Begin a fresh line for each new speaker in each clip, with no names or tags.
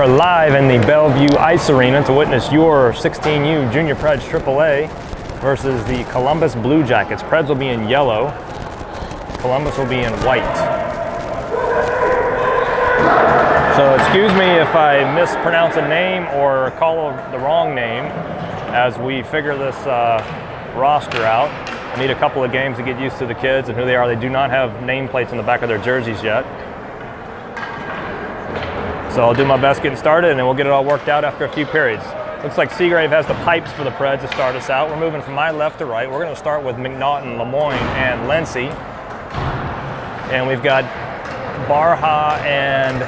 are live in the Bellevue Ice Arena to witness your 16U Junior Preds AAA versus the Columbus Blue Jackets. Preds will be in yellow, Columbus will be in white. So excuse me if I mispronounce a name or call the wrong name as we figure this roster out. I need a couple of games to get used to the kids and who they are. They do not have nameplates on the back of their jerseys yet. So I'll do my best getting started, and then we'll get it all worked out after a few periods. Looks like Seagrave has the pipes for the Preds to start us out. We're moving from my left to right. We're going to start with McNaughton, Lemoyne, and Lindsay. And we've got Barha and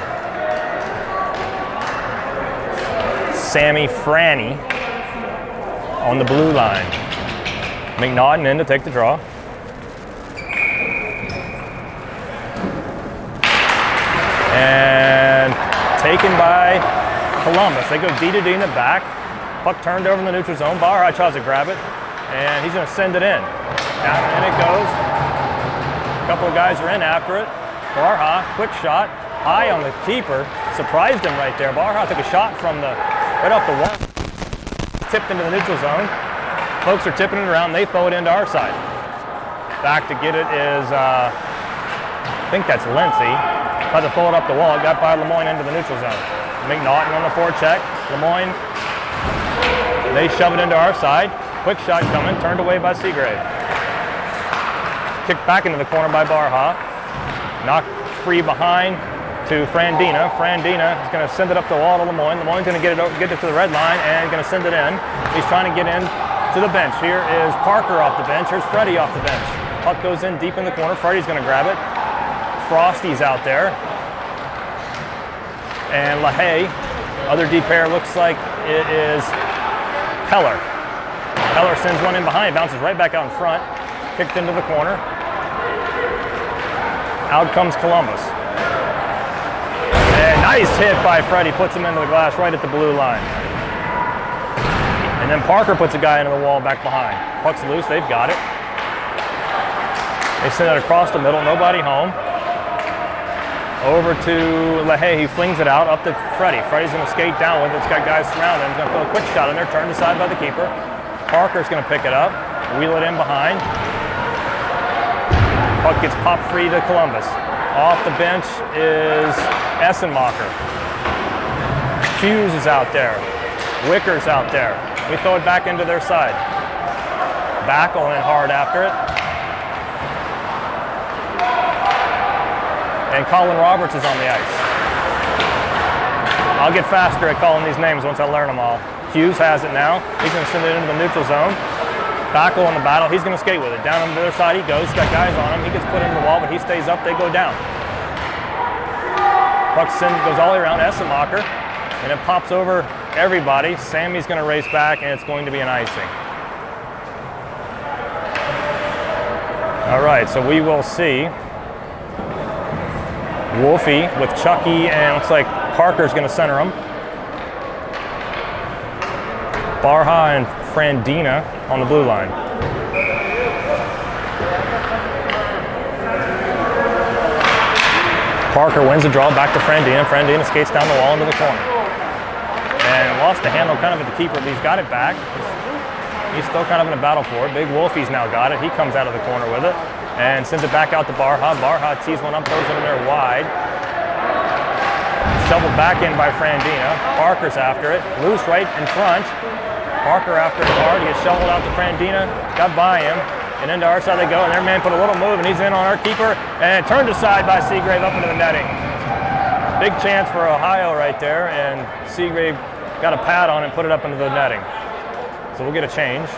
Sammy Franny on the blue line. McNaughton in to take the draw. And taken by Columbus. They go D to D in the back. Puck turned over in the neutral zone. Barha tries to grab it, and he's going to send it in. Down and in it goes. A couple of guys are in after it. Barha, quick shot, high on the keeper. Surprised him right there. Barha took a shot from right off the wall. Tipped into the neutral zone. Folks are tipping it around. They throw it into our side. Back to get it is, I think that's Lindsay. Tried to throw it up the wall. It got by Lemoyne into the neutral zone. McNaughton on the forecheck. Lemoyne, they shove it into our side. Quick shot coming, turned away by Seagrave. Kicked back into the corner by Barha. Knocked free behind to Frandina. Frandina is going to send it up the wall to Lemoyne. Lemoyne's going to get it to the red line and going to send it in. He's trying to get in to the bench. Here is Parker off the bench. Here's Freddie off the bench. Puck goes in deep in the corner. Freddie's going to grab it. Frosty's out there. And LaHaye, other D pair, looks like it is Heller. Heller sends one in behind, bounces right back out in front, kicked into the corner. Out comes Columbus. And nice hit by Freddie, puts him into the glass right at the blue line. And then Parker puts a guy into the wall back behind. Puck's loose, they've got it. They send it across the middle, nobody home. Over to LaHaye, he flings it out up to Freddie. Freddie's going to skate down with it. It's got guys surrounding him. He's going to throw a quick shot in there, turned aside by the keeper. Parker's going to pick it up, wheel it in behind. Puck gets popped free to Columbus. Off the bench is Essenmacher. Hughes is out there. Wicker's out there. We throw it back into their side. Backel in hard after it. And Colin Roberts is on the ice. I'll get faster at calling these names once I learn them all. Hughes has it now. He's going to send it into the neutral zone. Backel on the battle. He's going to skate with it. Down on the other side he goes. He's got guys on him. He gets put into the wall, but he stays up. They go down. Puck goes all the way around Essenmacher, and it pops over everybody. Sammy's going to race back, and it's going to be an icing. All right, so we will see Wolfie with Chucky, and looks like Parker's going to center him. Barha and Frandina on the blue line. Parker wins the draw back to Frandina. Frandina skates down the wall into the corner. And lost the handle kind of at the keeper, but he's got it back. He's still kind of in a battle for it. Big Wolfie's now got it. He comes out of the corner with it and sends it back out to Barha. Barha tees one up, throws it in there wide. Shoveled back in by Frandina. Parker's after it. Loose right in front. Parker after it hard. He gets shoveled out to Frandina. Got by him. And into our side they go. And their man put a little move, and he's in on our keeper. And turned aside by Seagrave up into the netting. Big chance for Ohio right there. And Seagrave got a pad on and put it up into the netting. So we'll get a change.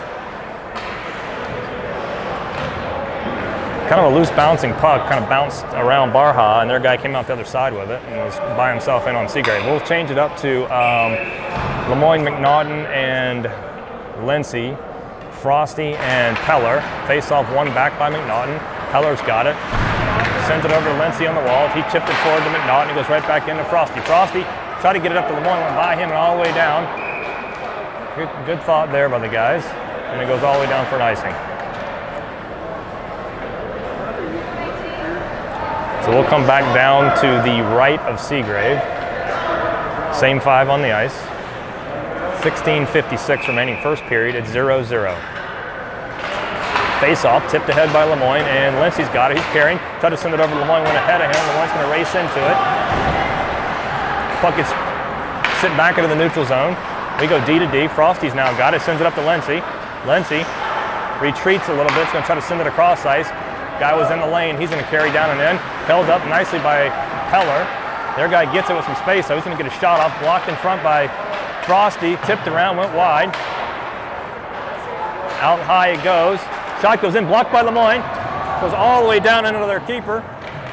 Kind of a loose bouncing puck, kind of bounced around Barha, and their guy came out the other side with it and was by himself in on Seagrave. We'll change it up to Lemoyne, McNaughton, and Lindsay, Frosty, and Peller. Face off one back by McNaughton. Peller's got it. Sends it over to Lindsay on the wall. He chipped it forward to McNaughton. He goes right back into Frosty. Frosty tried to get it up to Lemoyne, went by him and all the way down. Good thought there by the guys. And it goes all the way down for an icing. So we'll come back down to the right of Seagrave. Same 5 on the ice. 16:56 remaining first period. It's 0-0. Face off, tipped ahead by Lemoyne, and Lindsay's got it. He's carrying. Tried to send it over to Lemoyne, went ahead of him. Lemoyne's going to race into it. Puck gets sent back into the neutral zone. We go D to D. Frosty's now got it. Sends it up to Lindsay. Lindsay retreats a little bit. He's going to try to send it across ice. Guy was in the lane. He's going to carry down and in. Held up nicely by Heller. Their guy gets it with some space, so he's going to get a shot off. Blocked in front by Frosty. Tipped around, went wide. Out high it goes. Shot goes in, blocked by Lemoyne. Goes all the way down into their keeper.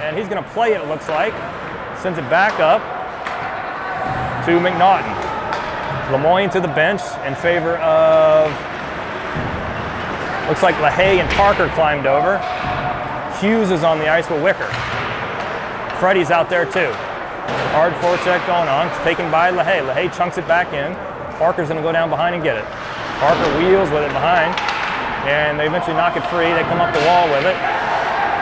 And he's going to play it looks like. Sends it back up to McNaughton. Lemoyne to the bench in favor of, looks like LaHaye and Parker climbed over. Hughes is on the ice with Wicker. Freddie's out there too. Hard forecheck going on. It's taken by LaHaye. LaHaye chunks it back in. Parker's going to go down behind and get it. Parker wheels with it behind. And they eventually knock it free. They come up the wall with it.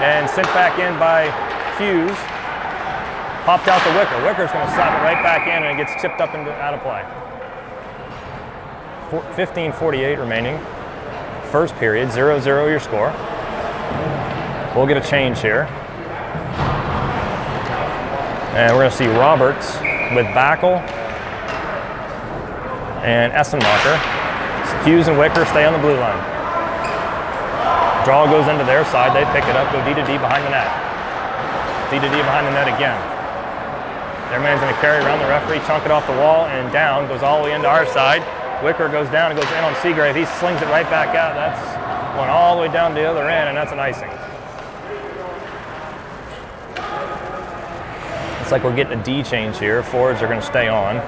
And sent back in by Hughes. Popped out to Wicker. Wicker's going to slap it right back in, and it gets chipped up and out of play. 15:48 remaining. First period, 0-0 your score. We'll get a change here. And we're going to see Roberts with Backel and Essenmacher. Hughes and Wicker stay on the blue line. Draw goes into their side. They pick it up, go D to D behind the net. D to D behind the net again. Their man's going to carry around the referee, chunk it off the wall and down, goes all the way into our side. Wicker goes down and goes in on Seagrave. He slings it right back out. That's going all the way down the other end, and that's an icing. Looks like we're getting a D change here. Forwards are going to stay on.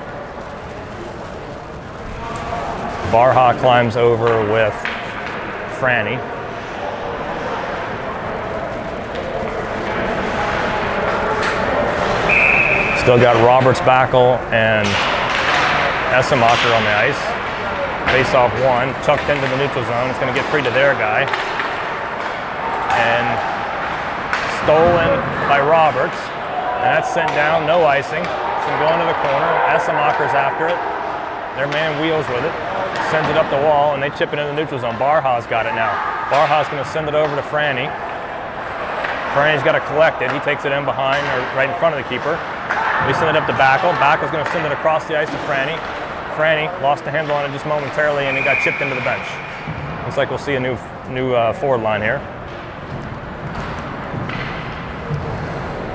Barha climbs over with Franny. Still got Roberts, Backel, and Essenmacher on the ice. Face off one, tucked into the neutral zone. It's going to get free to their guy. And stolen by Roberts. And that's sent down, no icing. It's going to go into the corner. Essenmacher's after it. Their man wheels with it. Sends it up the wall, and they chip it in the neutral zone. Barha's got it now. Barha's going to send it over to Franny. Franny's got to collect it. He takes it in behind, or right in front of the keeper. We send it up to Backel. Backel's going to send it across the ice to Franny. Franny lost the handle on it just momentarily, and it got chipped into the bench. Looks like we'll see a new forward line here.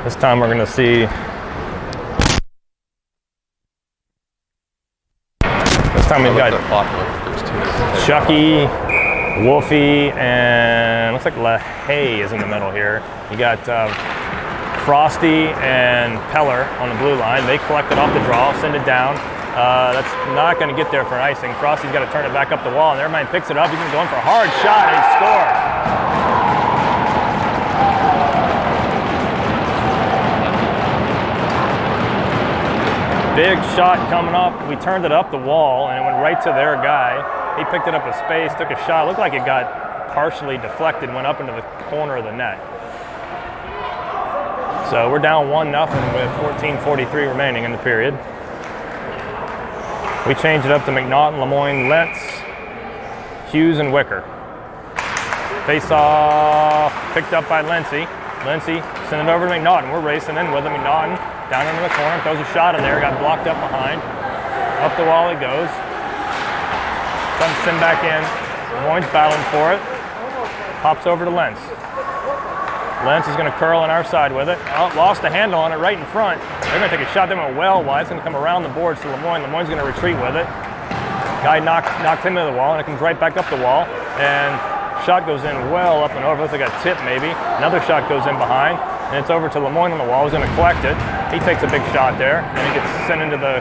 This time we're going to see. This time we've got Chucky, Wolfie, and looks like LaHaye is in the middle here. You got Frosty and Peller on the blue line. They collect it off the draw, send it down. That's not going to get there for an icing. Frosty's got to turn it back up the wall, and their man picks it up. He's going for a hard shot, and he scores. Big shot coming up. We turned it up the wall, and it went right to their guy. He picked it up with space, took a shot. Looked like it got partially deflected, went up into the corner of the net. So we're down 1-0 with 14:43 remaining in the period. We change it up to McNaughton, Lemoyne, Lentz, Hughes, and Wicker. Face off, picked up by Lindsay. Lindsay sent it over to McNaughton. We're racing in with him. McNaughton down into the corner, throws a shot in there, got blocked up behind. Up the wall it goes. Comes send back in. Lemoyne's battling for it. Pops over to Lentz. Lentz is going to curl on our side with it. Oh, lost the handle on it right in front. They're going to take a shot. They went well wide. It's going to come around the boards to Lemoyne. Lemoyne's going to retreat with it. Guy knocked him into the wall, and it comes right back up the wall. And shot goes in well up and over. Looks like a tip maybe. Another shot goes in behind, and it's over to Lemoyne on the wall. He's going to collect it. He takes a big shot there, and it gets sent into the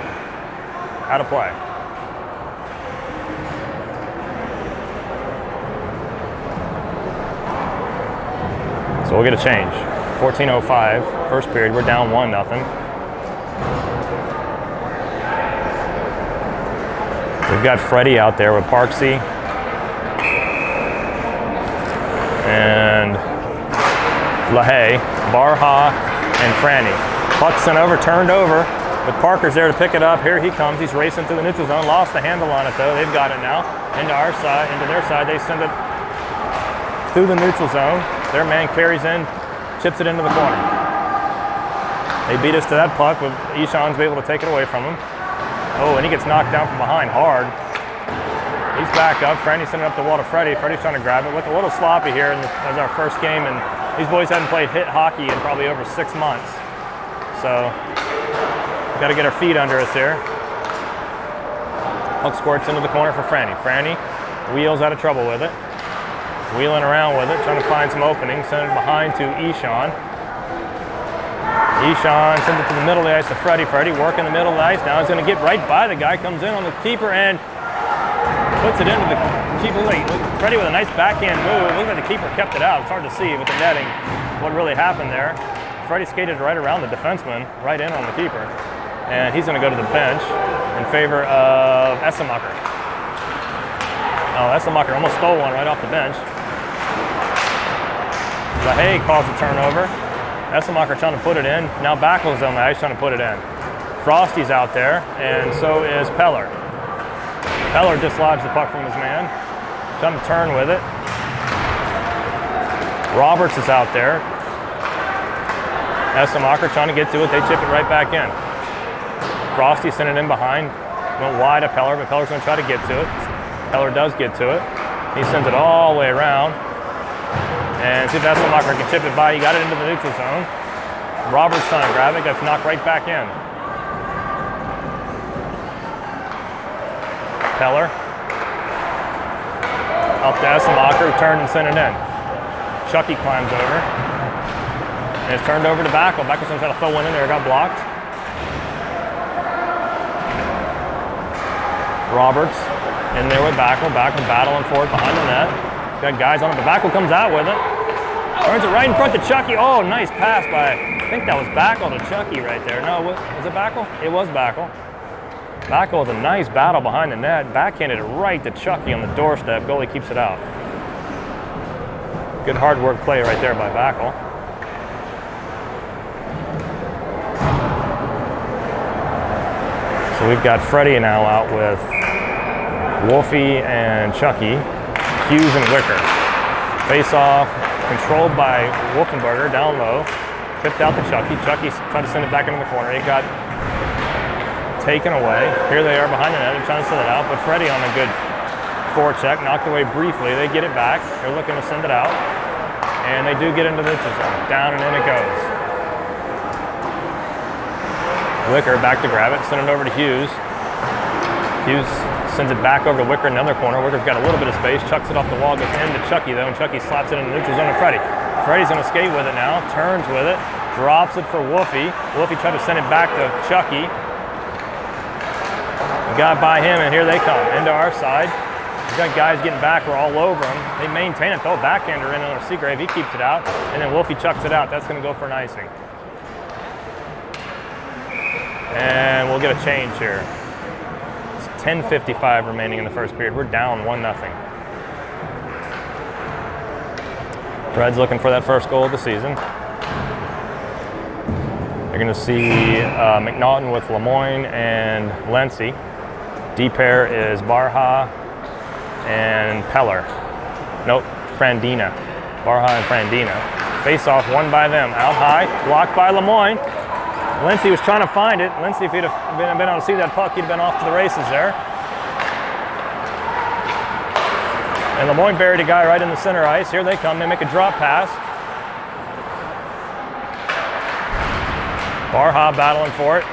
out of play. So we'll get a change. 14:05, first period. We're down 1-0. We've got Freddie out there with Parksy and LaHaye, Barha, and Franny. Puck sent over, turned over. But Parker's there to pick it up. Here he comes. He's racing through the neutral zone. Lost the handle on it though. They've got it now. Into our side, into their side. They send it through the neutral zone. Their man carries in, chips it into the corner. They beat us to that puck, but Ishan's able to take it away from him. Oh, and he gets knocked down from behind hard. He's back up. Franny's sending it up the wall to Freddie. Freddie's trying to grab it. Look a little sloppy here as our first game, and these boys haven't played hit hockey in probably over 6 months. So, got to get our feet under us here. Puck squirts into the corner for Franny. Franny wheels out of trouble with it. Wheeling around with it, trying to find some openings. Send it behind to Ishan. Ishan sends it to the middle of the ice to Freddie. Freddie working the middle of the ice. Now he's going to get right by the guy. Comes in on the keeper and puts it into the keeper. Freddie with a nice backhand move. Looks like the keeper kept it out. It's hard to see with the netting what really happened there. Freddie skated right around the defenseman, right in on the keeper. And he's going to go to the bench in favor of Essemacher. Oh, Essemacher almost stole one right off the bench. LaHaye calls the turnover. Essemacher trying to put it in. Now Backel's on the ice trying to put it in. Frosty's out there, and so is Peller. Peller dislodged the puck from his man. Trying to turn with it. Roberts is out there. Essemacher trying to get to it. They chip it right back in. Frosty sent it in behind. Went wide at Peller, but Peller's going to try to get to it. Peller does get to it. He sends it all the way around. And see if Essemacher can chip it by. He got it into the neutral zone. Roberts trying to grab it. Gets knocked right back in. Peller. Up to Essemacher. Turned and sent it in. Chucky climbs over. And it's turned over to Backel. Backel's going to try to throw one in there. Got blocked. Roberts in there with Backel. Backel battling for it behind the net. Got guys on it, but Backel comes out with it. Turns it right in front to Chucky. Oh, nice pass by, I think that was Backel to Chucky right there. No, was it Backel? It was Backel. Backel with a nice battle behind the net. Backhanded it right to Chucky on the doorstep. Goalie keeps it out. Good hard work play right there by Backel. So we've got Freddie now out with Wolfie and Chucky. Hughes and Wicker. Face off, controlled by Wolfenberger down low. Tipped out to Chucky. Chucky tried to send it back into the corner. It got taken away. Here they are behind the net. They're trying to send it out, but Freddie on a good forecheck, knocked away briefly. They get it back. They're looking to send it out. And they do get into the neutral zone. Down and in it goes. Wicker back to grab it, send it over to Hughes. Hughes sends it back over to Wicker in the other corner. Wicker's got a little bit of space, chucks it off the wall, goes into Chucky though, and Chucky slaps it in the neutral zone to Freddie. Freddie's gonna skate with it now, turns with it, drops it for Wolfie. Wolfie tried to send it back to Chucky. Got by him, and here they come, into our side. We've got guys getting back, we're all over them. They maintain it, throw a backhander in on Seagrave, he keeps it out, and then Wolfie chucks it out. That's gonna go for an icing. And we'll get a change here. 10:55 remaining in the first period. We're down 1-0. Reds looking for that first goal of the season. You're going to see McNaughton with Lemoyne and Lency. D pair is Barha and Peller. Nope, Frandina. Barha and Frandina. Face off, won by them. Out high, blocked by Lemoyne. Lency was trying to find it. Lency, if he'd have been able to see that puck, he'd have been off to the races there. And Lemoyne buried a guy right in the center ice. Here they come. They make a drop pass. Barha battling for it.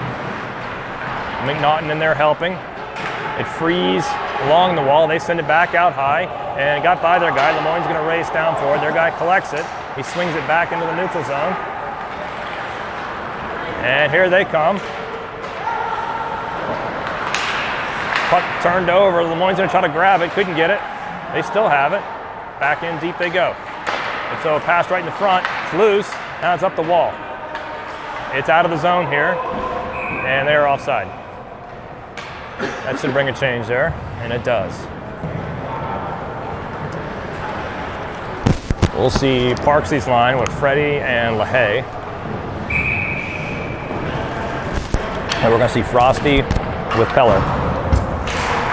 McNaughton in there helping. It frees along the wall. They send it back out high and got by their guy. Lemoyne's going to race down for it. Their guy collects it. He swings it back into the neutral zone. And here they come. Puck turned over. Lemoyne's going to try to grab it. Couldn't get it. They still have it. Back in deep they go. And so a pass right in the front. It's loose. Now it's up the wall. It's out of the zone here. And they're offside. That should bring a change there. And it does. We'll see Parksley's line with Freddie and LaHaye. And we're gonna see Frosty with Peller.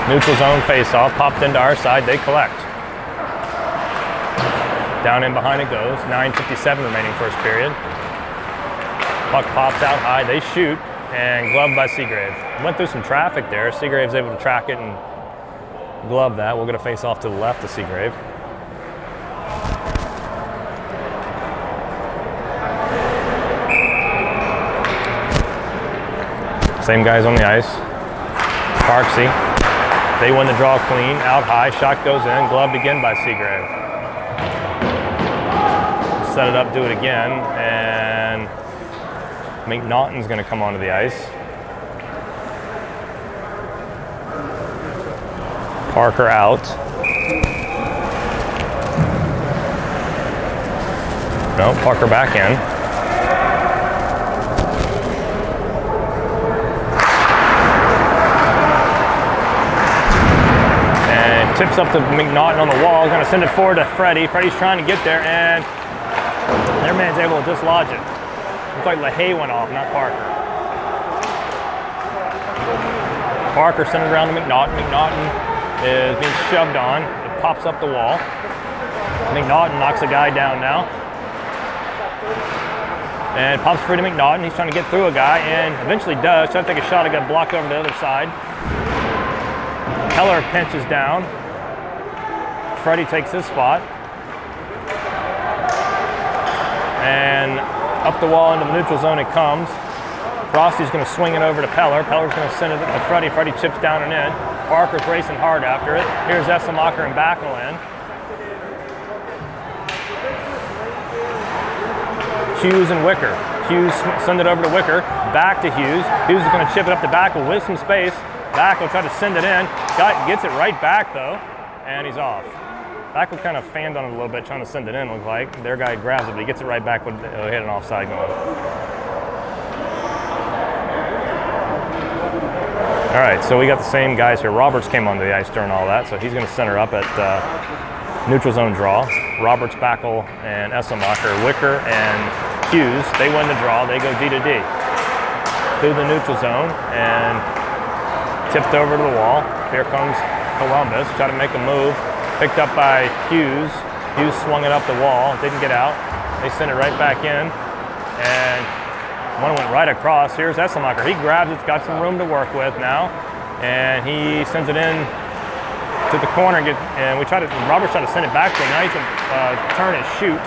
Neutral zone face-off, popped into our side, they collect. Down in behind it goes, 9:57 remaining first period. Puck pops out high, they shoot, and gloved by Seagrave. Went through some traffic there. Seagrave's able to track it and glove that. We'll get a face-off to the left of Seagrave. Same guys on the ice. Parksy. They win the draw clean, out high, shot goes in, gloved again by Seagrave. Set it up, do it again, and McNaughton's gonna come onto the ice. Parker out. No, Parker back in. Tips up to McNaughton on the wall, gonna send it forward to Freddie. Freddie's trying to get there, and their man's able to dislodge it. Looks like LaHaye went off, not Parker. Parker sent it around to McNaughton. McNaughton is being shoved on. It pops up the wall. McNaughton knocks a guy down now. And pops free to McNaughton. He's trying to get through a guy, and eventually does. Trying to take a shot, it got blocked over to the other side. Peller pinches down. Freddie takes his spot. And up the wall into the neutral zone it comes. Frosty's going to swing it over to Peller. Peller's going to send it to Freddie. Freddie chips down and in. Parker's racing hard after it. Here's Essemacher and Backel in. Hughes and Wicker. Hughes send it over to Wicker. Back to Hughes. Hughes is going to chip it up to Backel with some space. Backel tried to send it in. Gets it right back though, and he's off. Backel kind of fanned on it a little bit, trying to send it in, looked like. Their guy grabs it, but he gets it right back when they hit an offside going. All right, so we got the same guys here. Roberts came onto the ice during all that, so he's going to center up at neutral zone draw. Roberts, Backel, and Essemacher. Wicker and Hughes, they win the draw. They go D to D. Through the neutral zone, and tipped over to the wall. Here comes Columbus, try to make a move. Picked up by Hughes. Hughes swung it up the wall, didn't get out. They sent it right back in, and one went right across. Here's Essemacher. He grabs it, got some room to work with now, and he sends it in to the corner. And Roberts tried to send it back to him. Now he's going to turn and shoot.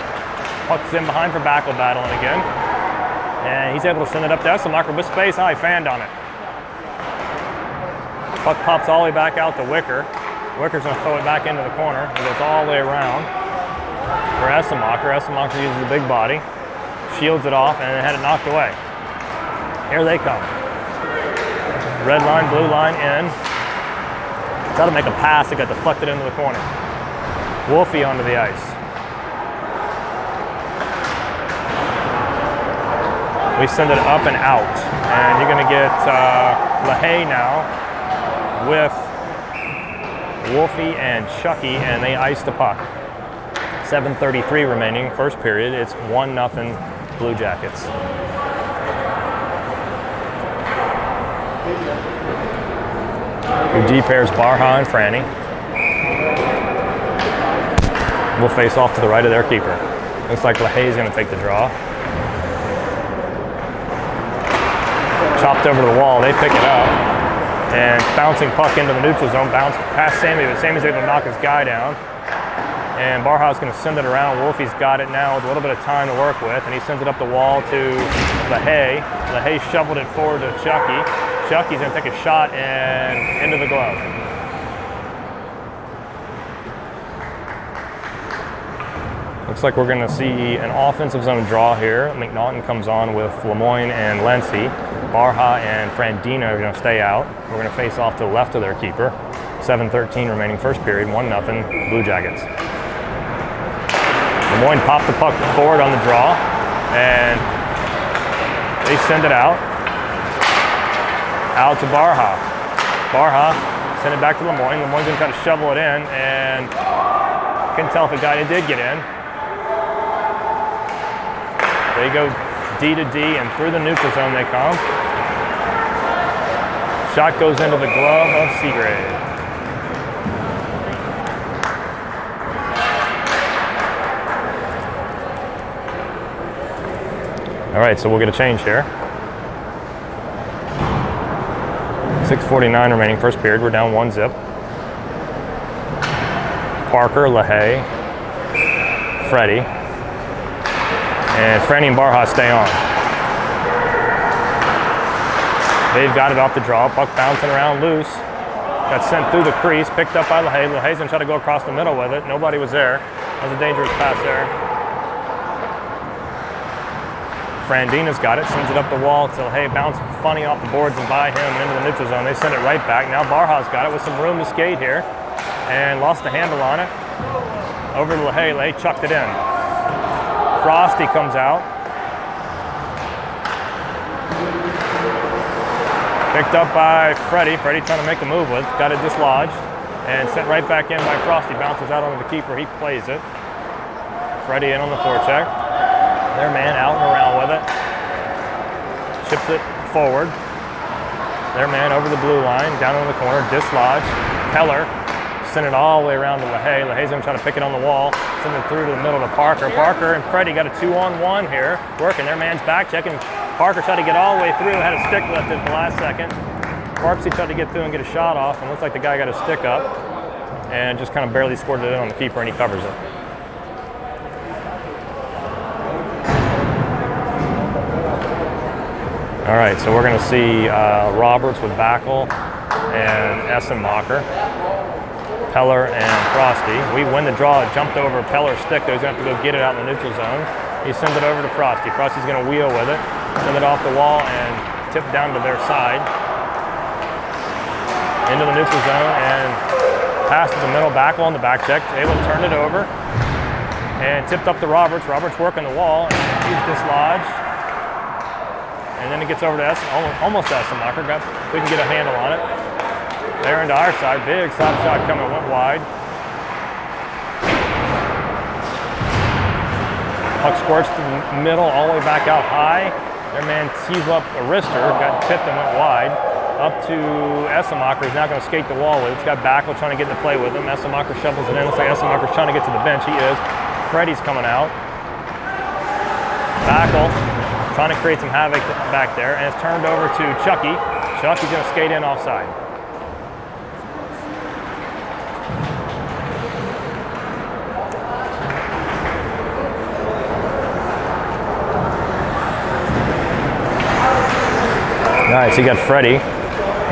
Puck's in behind for Backel battling again. And he's able to send it up to Essemacher with space. He fanned on it. Puck pops all the way back out to Wicker. Wicker's going to throw it back into the corner. It goes all the way around for Essemacher. Essemacher uses the big body, shields it off, and had it knocked away. Here they come. Red line, blue line in. Tried to make a pass that got deflected into the corner. Wolfie onto the ice. We send it up and out. And you're going to get LaHaye now with Wolfie and Chucky, and they ice the puck. 7:33 remaining, first period. It's 1-0 Blue Jackets. Your D pairs Barha and Franny. We'll face off to the right of their keeper. Looks like LaHaye's going to take the draw. Chopped over to the wall, they pick it up. And bouncing puck into the neutral zone, bounce past Sammy, but Sammy's able to knock his guy down. And Barha's going to send it around. Wolfie's got it now with a little bit of time to work with, and he sends it up the wall to LaHaye. LaHaye shoveled it forward to Chucky. Chucky's going to take a shot and into the glove. Looks like we're going to see an offensive zone draw here. McNaughton comes on with Lemoyne and Lency. Barha and Frandina are going to stay out. We're going to face off to the left of their keeper. 7:13 remaining first period, 1-0 Blue Jackets. Lemoyne popped the puck forward on the draw, and they send it out to Barha. Barha send it back to Lemoyne. Lemoyne's going to try to shovel it in, and couldn't tell if it did get in. They go D to D, and through the neutral zone they come. Shot goes into the glove of Seagrave. All right, so we'll get a change here. 6:49 remaining, first period. We're down 1-0. Parker, LaHaye, Freddie, and Franny and Barha stay on. They've got it off the draw. Puck bouncing around loose. Got sent through the crease, picked up by LaHaye. LaHaye's gonna try to go across the middle with it. Nobody was there. That was a dangerous pass there. Frandina's got it, sends it up the wall to LaHaye, bounced funny off the boards and by him into the neutral zone. They send it right back. Now Barha's got it with some room to skate here and lost the handle on it. Over to LaHaye. LaHaye chucked it in. Frosty comes out. Picked up by Freddie. Freddie trying to make a move with. Got it dislodged and sent right back in by Frosty. Bounces out onto the keeper. He plays it. Freddie in on the forecheck. Their man out and around with it. Chips it forward. Their man over the blue line, down in the corner, dislodged. Peller sent it all the way around to LaHaye. LaHaye's gonna try to pick it on the wall. Send it through to the middle to Parker. Parker and Freddie got a 2-on-1 here. Working, their man's back checking. Parker tried to get all the way through, had a stick left at the last second. Parksy tried to get through and get a shot off, and looks like the guy got a stick up and just kind of barely scored it in on the keeper, and he covers it. All right, so we're gonna see Roberts with Backel and Essenmacher, Peller and Frosty. We win the draw. It jumped over Peller's stick, though. He's gonna have to go get it out in the neutral zone. He sends it over to Frosty. Frosty's gonna wheel with it, send it off the wall and tip down to their side. Into the neutral zone and pass to the middle. Backel on the back check, able to turn it over and tipped up to Roberts. Roberts working the wall, and he's dislodged. And then it gets over to almost Essenmacher. We can get a handle on it. There into our side. Big slap shot coming, went wide. Puck squirts to the middle, all the way back out high. Their man tees up a wrister, got tipped and went wide. Up to Essenmacher. He's now going to skate the wall with it. It's got Backel trying to get into play with him. Essenmacher shovels it in. Looks like Essenmacher's trying to get to the bench. He is. Freddie's coming out. Backel trying to create some havoc back there, and it's turned over to Chucky. Chucky's going to skate in offside. All right, so you got Freddie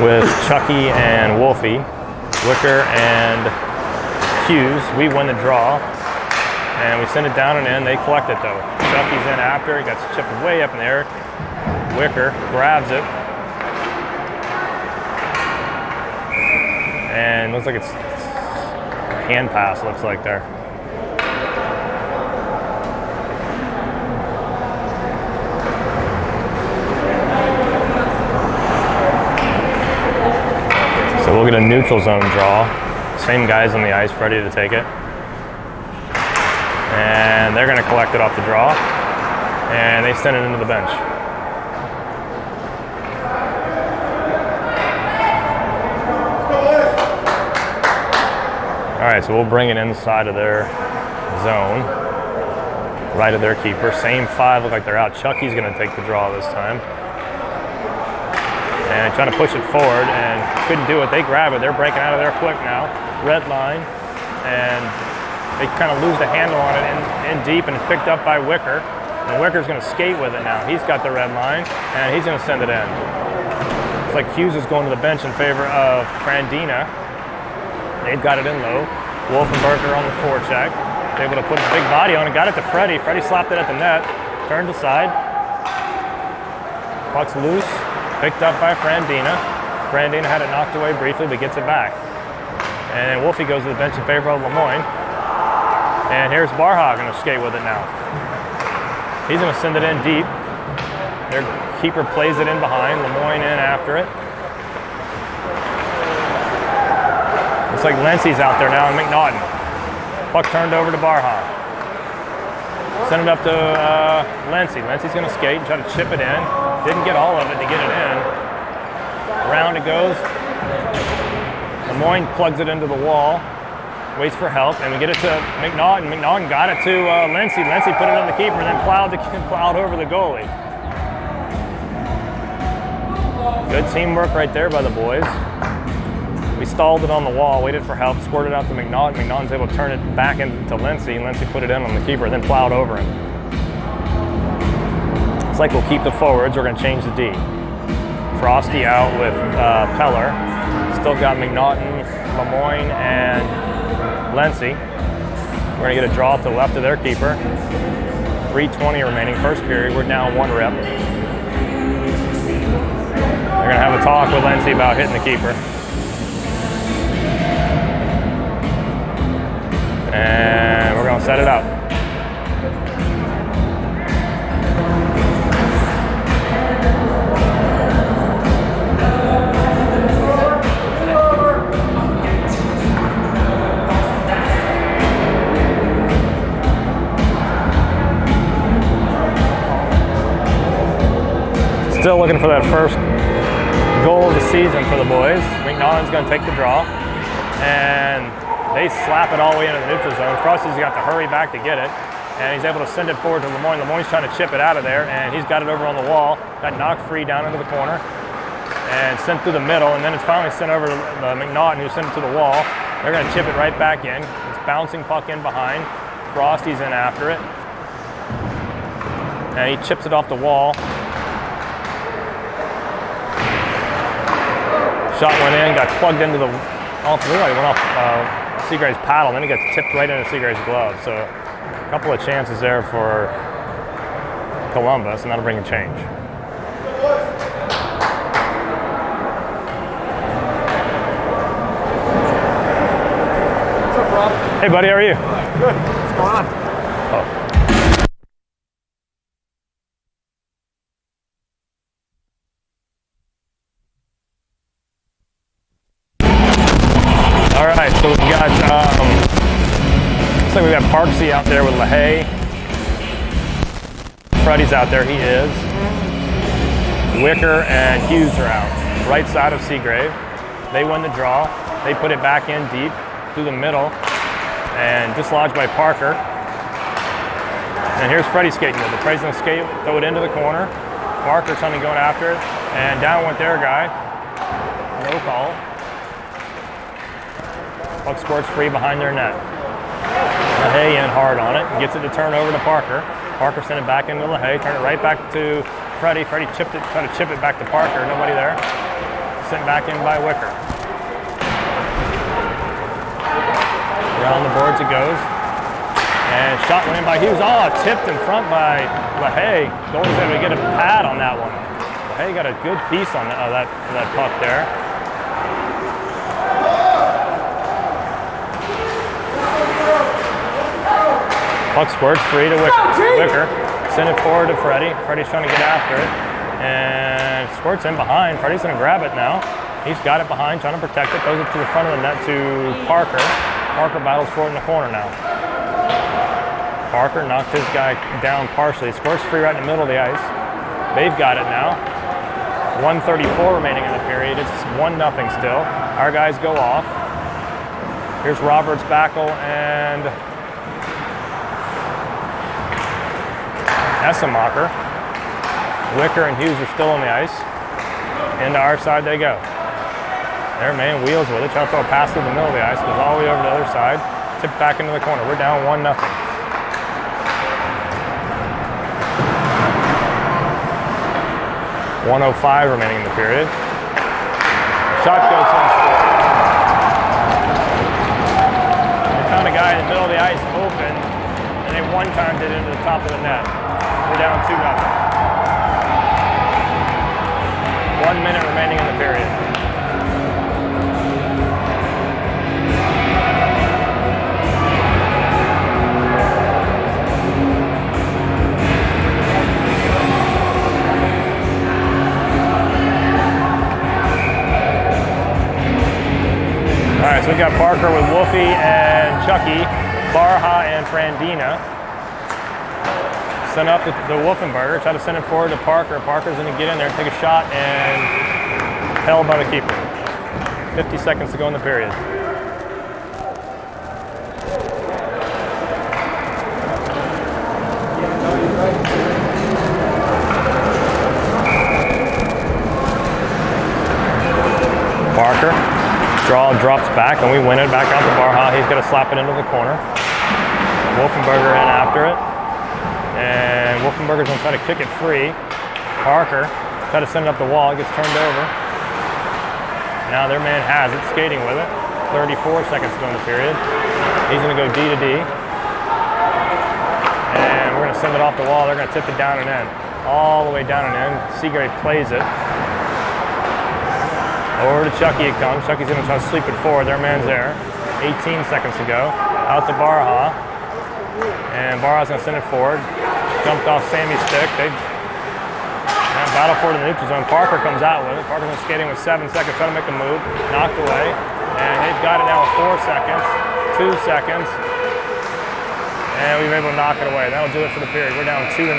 with Chucky and Wolfie, Wicker and Hughes. We win the draw, and we send it down and in. They collect it, though. Chucky's in after. He got chipped way up in the air. Wicker grabs it. And looks like it's hand pass, looks like there. So we'll get a neutral zone draw. Same guys on the ice, ready to take it. And they're gonna collect it off the draw. And they send it into the bench. All right, so we'll bring it inside of their zone, right of their keeper. Same five, look like they're out. Chucky's gonna take the draw this time. And trying to push it forward and couldn't do it. They grab it, they're breaking out of there quick now. Red line, and they kind of lose the handle on it in deep, and it's picked up by Wicker. And Wicker's gonna skate with it now. He's got the red line, and he's gonna send it in. It's like Hughes is going to the bench in favor of Frandina. They've got it in low. Wolfenberger on the forecheck. Able to put a big body on it, got it to Freddie. Freddie slapped it at the net, turned aside. Puck's loose, picked up by Frandina. Frandina had it knocked away briefly, but gets it back. And Wolfie goes to the bench in favor of Lemoyne. And here's Barha gonna skate with it now. He's gonna send it in deep. Their keeper plays it in behind, Lemoyne in after it. Looks like Lencey's out there now and McNaughton. Puck turned over to Barha. Send it up to Lencey. Lencey's gonna skate and try to chip it in. Didn't get all of it to get it in. Around it goes. Lemoyne plugs it into the wall, waits for help, and we get it to McNaughton. McNaughton got it to Lindsay. Lindsay put it on the keeper, and then plowed over the goalie. Good teamwork right there by the boys. We stalled it on the wall, waited for help, squirted out to McNaughton. McNaughton's able to turn it back into Lindsay, and Lindsay put it in on the keeper, and then plowed over him. It's like we'll keep the forwards. We're going to change the D. Frosty out with Peller. Still got McNaughton, Lemoyne, and Lindsay. We're going to get a draw to the left of their keeper. 3:20 remaining, first period. We're down 1 rep. They're going to have a talk with Lindsay about hitting the keeper. And we're going to set it up. Still looking for that first goal of the season for the boys. McNaughton's going to take the draw, and they slap it all the way into the neutral zone. Frosty's got to hurry back to get it, and he's able to send it forward to Lemoyne. Lemoyne's trying to chip it out of there, and he's got it over on the wall. Got knocked free down into the corner, and sent through the middle, and then it's finally sent over to McNaughton, who sent it to the wall. They're going to chip it right back in. It's bouncing puck in behind. Frosty's in after it, and he chips it off the wall. Shot went in, got plugged into the off. It went off Seagrave's paddle, and then it got tipped right into Seagrave's glove. So a couple of chances there for Columbus, and that'll bring a change.
What's up, Rob?
Hey, buddy, how are you?
Good. What's going on?
Oh. All right, so we've got, looks like we've got Parksy out there with LaHaye. Freddie's out there, he is. Wicker and Hughes are out. Right side of Seagrave. They win the draw. They put it back in deep through the middle and dislodged by Parker. And here's Freddie skating with it. Freddie's gonna skate, throw it into the corner. Parker's something going after it, and down went their guy. No call. Puck squirts free behind their net. LaHaye in hard on it, gets it to turn over to Parker. Parker sent it back into LaHaye, turn it right back to Freddie. Freddie tried to chip it back to Parker, nobody there. Sent back in by Wicker. Around the boards it goes. And shot went in by Hughes. Oh, tipped in front by LaHaye. Goalie's able to get a pad on that one. LaHaye got a good piece on that puck there. Puck squirts free to Wicker. Send it forward to Freddie. Freddie's trying to get after it. And squirts in behind. Freddie's going to grab it now. He's got it behind, trying to protect it. Goes it to the front of the net to Parker. Parker battles for it in the corner now. Parker knocked his guy down partially. Squirts free right in the middle of the ice. They've got it now. 1:34 remaining in the period. It's 1-0 still. Our guys go off. Here's Roberts, Backel, and Essemacher. Wicker and Hughes are still on the ice. Into our side they go. Their man wheels with it, trying to throw a pass through the middle of the ice, goes all the way over to the other side, tipped back into the corner. We're down 1-0. .105 remaining in the period. Shot goes in. They found a guy in the middle of the ice open, and they one-timed it into the top of the net. We're down 2-0. 1 minute remaining in the period. All right, so we got Parker with Wolfie and Chucky, Barha and Frandina. Send up the Wolfenberger, try to send it forward to Parker. Parker's gonna get in there, take a shot, and held by the keeper. 50 seconds to go in the period. Parker, draw, drops back, and we win it back out to Barha. He's going to slap it into the corner. Wolfenberger in after it. And Wolfenberger's going to try to kick it free. Parker, try to send it up the wall. It gets turned over. Now their man has it, skating with it. 34 seconds to go in the period. He's going to go D to D. And we're going to send it off the wall. They're going to tip it down and in. All the way down and in. Seagrave plays it. Over to Chucky it comes. Chucky's going to try to sweep it forward. Their man's there. 18 seconds to go. Out to Barha. And Barha's going to send it forward. Jumped off Sammy's stick. They battle for it in the neutral zone. Parker comes out with it. Parker's been skating with 7 seconds, trying to make a move. Knocked away. And they've got it now with 4 seconds. 2 seconds. And we've been able to knock it away. That'll do it for the period. We're down 2-0.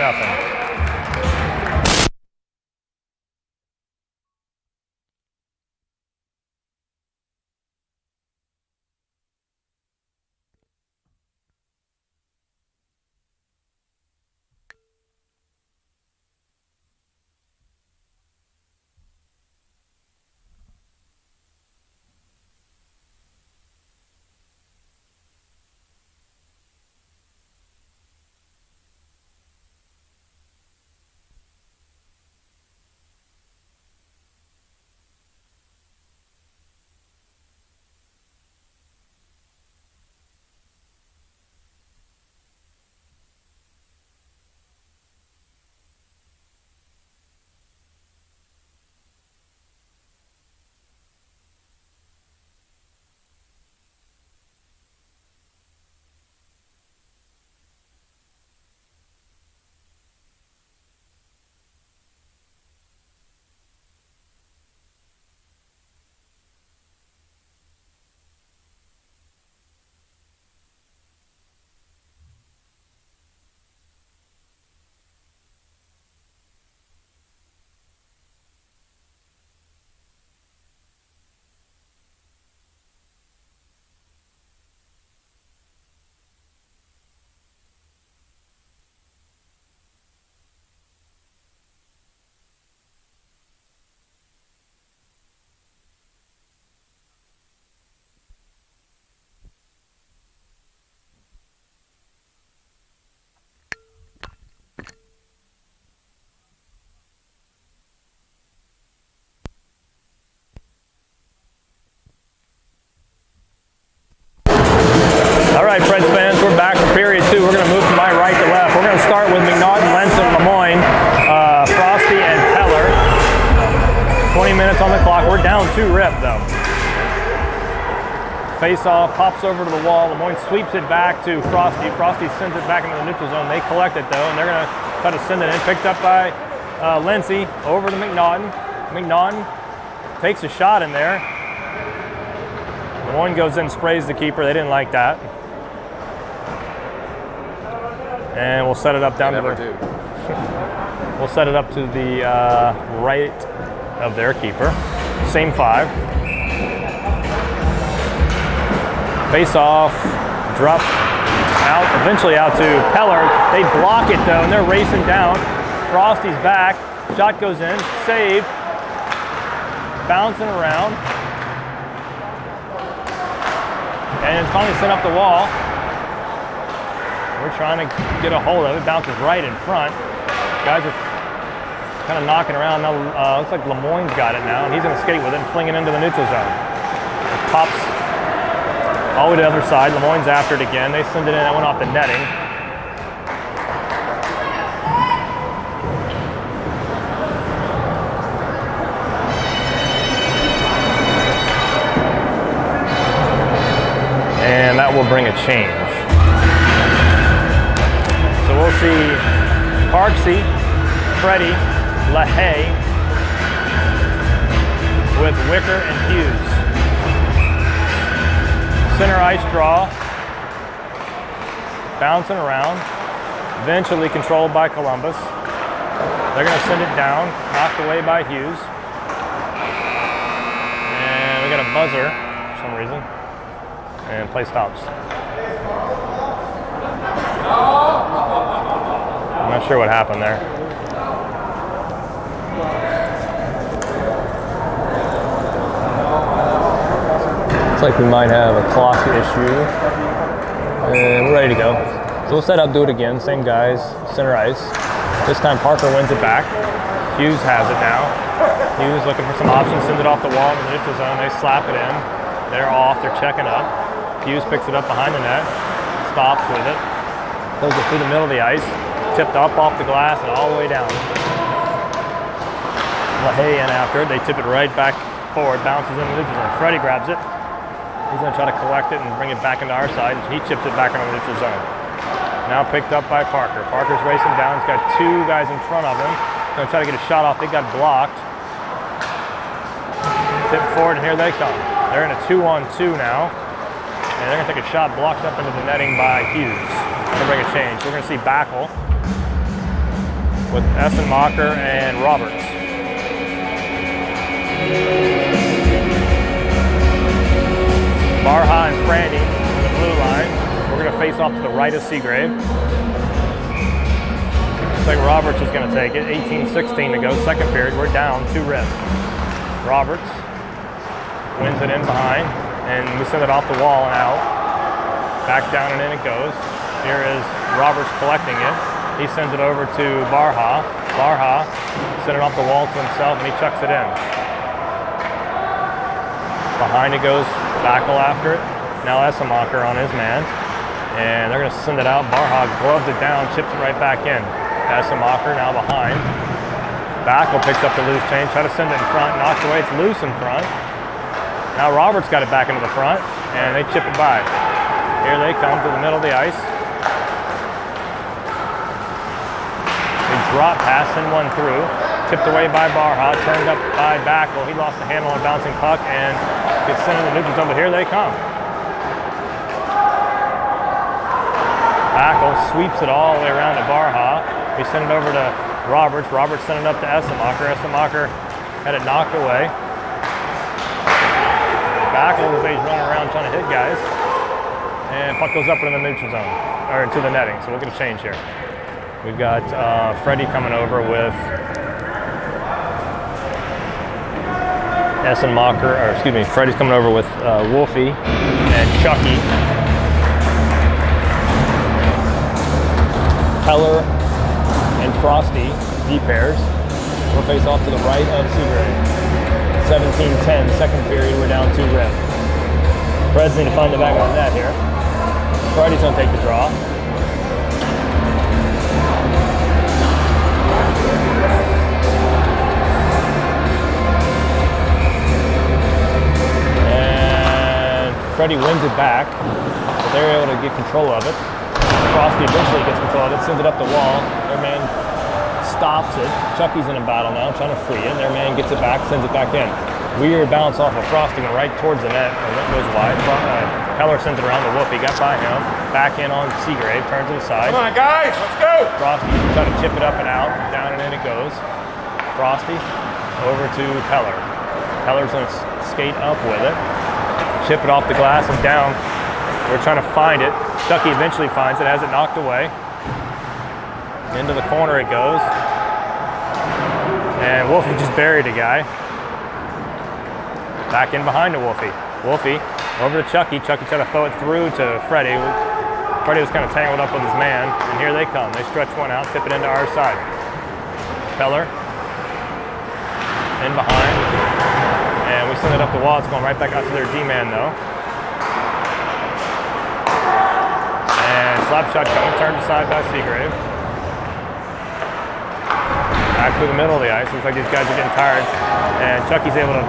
All right, Preds fans, we're back for period 2. We're going to move from my right to left. We're going to start with McNaughton, Lenson, Lemoyne, Frosty, and Peller. 20 minutes on the clock. We're down 2 rip, though. Face-off, pops over to the wall. Lemoyne sweeps it back to Frosty. Frosty sends it back into the neutral zone. They collect it, though, and they're going to try to send it in. Picked up by Lindsay, over to McNaughton. McNaughton takes a shot in there. Lemoyne goes in, sprays the keeper. They didn't like that. And we'll set it up down to the. We'll set it up to the right of their keeper. Same 5. Face off, drop out, eventually out to Peller. They block it though, and they're racing down. Frosty's back. Shot goes in, saved. Bouncing around. And it's finally sent up the wall. We're trying to get a hold of it. Bounces right in front. Guys are kind of knocking around. Now looks like Lemoyne's got it now, and he's going to skate with it and fling it into the neutral zone. It pops all the way to the other side. Lemoyne's after it again. They send it in. That went off the netting. And that will bring a change. So we'll see Parksy, Freddie, LaHaye with Wicker and Hughes. Center ice draw, bouncing around, eventually controlled by Columbus. They're going to send it down, knocked away by Hughes. buzzer for some reason, and play stops. I'm not sure what happened there. Looks like we might have a clock issue, and we're ready to go. So we'll set up, do it again, same guys, center ice. This time Parker wins it back. Hughes has it now. Hughes looking for some options, sends it off the wall in the neutral zone. They slap it in. They're off, they're checking up. Hughes picks it up behind the net, stops with it, throws it through the middle of the ice, tipped up off the glass and all the way down. LaHaye in after it. They tip it right back forward, bounces in the neutral zone. Freddie grabs it. He's going to try to collect it and bring it back into our side. He chips it back into the neutral zone. Now picked up by Parker. Parker's racing down. He's got two guys in front of him. Going to try to get a shot off. They got blocked. Tip forward, and here they come. They're in a 2-on-2 now. And they're going to take a shot blocked up into the netting by Hughes. Going to bring a change. We're going to see Backel with Essenmacher and Roberts. Barha and Frandy on the blue line. We're going to face off to the right of Seagrave. Looks like Roberts is going to take it. 18-16 to go, second period. We're down 2-rip. Roberts wins it in behind, and we send it off the wall and out. Back down and in it goes. Here is Roberts collecting it. He sends it over to Barha. Barha sent it off the wall to himself, and he chucks it in. Behind it goes Backel after it. Now Essenmacher on his man. And they're going to send it out. Barha gloves it down, chips it right back in. Essenmacher now behind. Backel picks up the loose change, try to send it in front, knocked away, it's loose in front. Now Roberts got it back into the front, and they chip it by. Here they come to the middle of the ice. They drop pass, send one through. Tipped away by Barha, turned up by Backel. He lost the handle on a bouncing puck and gets sent in the neutral zone, but here they come. Backel sweeps it all the way around to Barha. He sent it over to Roberts. Roberts sent it up to Essenmacher. Essenmacher had it knocked away. Backel was running around trying to hit guys. And puck goes up into the neutral zone, or into the netting. So we're going to change here. We've got Freddie coming over with Essenmacher, or excuse me, Freddie's coming over with Wolfie and Chucky. Keller and Frosty, D pairs, will face off to the right of Seagrave. 17-10, second period, we're down 2-rip. Preds need to find the back of the net here. Freddie's going to take the draw. And Freddie wins it back, but they're able to get control of it. Frosty eventually gets control of it, sends it up the wall. Their man stops it. Chucky's in a battle now, trying to free it. Their man gets it back, sends it back in. Weird bounce off of Frosty, went right towards the net, and it goes wide. Keller sends it around to Wolfie, got by him. Back in on Seagrave, turns to the side.
Come on, guys, let's go!
Frosty trying to chip it up and out. Down and in it goes. Frosty over to Keller. Keller's going to skate up with it. Chip it off the glass and down. We're trying to find it. Chucky eventually finds it, has it knocked away. Into the corner it goes. And Wolfie just buried a guy. Back in behind to Wolfie. Wolfie over to Chucky. Chucky tried to throw it through to Freddie. Freddie was kind of tangled up with his man. And here they come. They stretch one out, tip it into our side. Keller in behind. And we send it up the wall. It's going right back out to their D-man though. Slap shot coming, turned aside by Seagrave. Back through the middle of the ice. Looks like these guys are getting tired. And Chucky's able to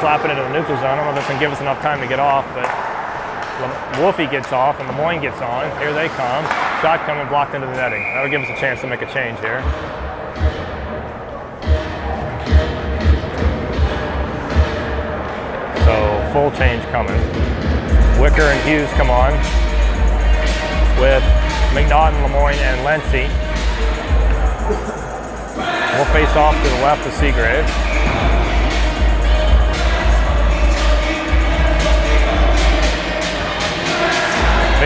slap it into the neutral zone. I don't know if that's going to give us enough time to get off, but Wolfie gets off and Lemoyne gets on. Here they come. Shot coming, blocked into the netting. That'll give us a chance to make a change here. So full change coming. Wicker and Hughes come on, with McNaughton, Lemoyne, and Lency. We'll face off to the left of Seagrave.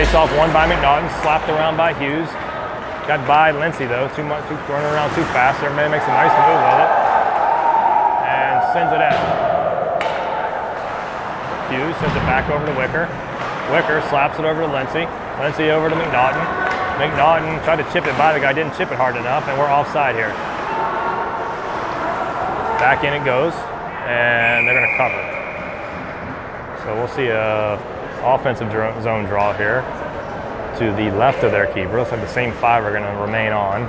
Face off one by McNaughton, slapped around by Hughes. Got by Lindsay though, running around too fast. Everybody makes a nice move with it. And sends it in. Hughes sends it back over to Wicker. Wicker slaps it over to Lindsay. Lindsay over to McNaughton. McNaughton tried to chip it by the guy, didn't chip it hard enough, and we're offside here. Back in it goes, and they're gonna cover. So we'll see a offensive zone draw here to the left of their keeper. Looks like the same five are gonna remain on.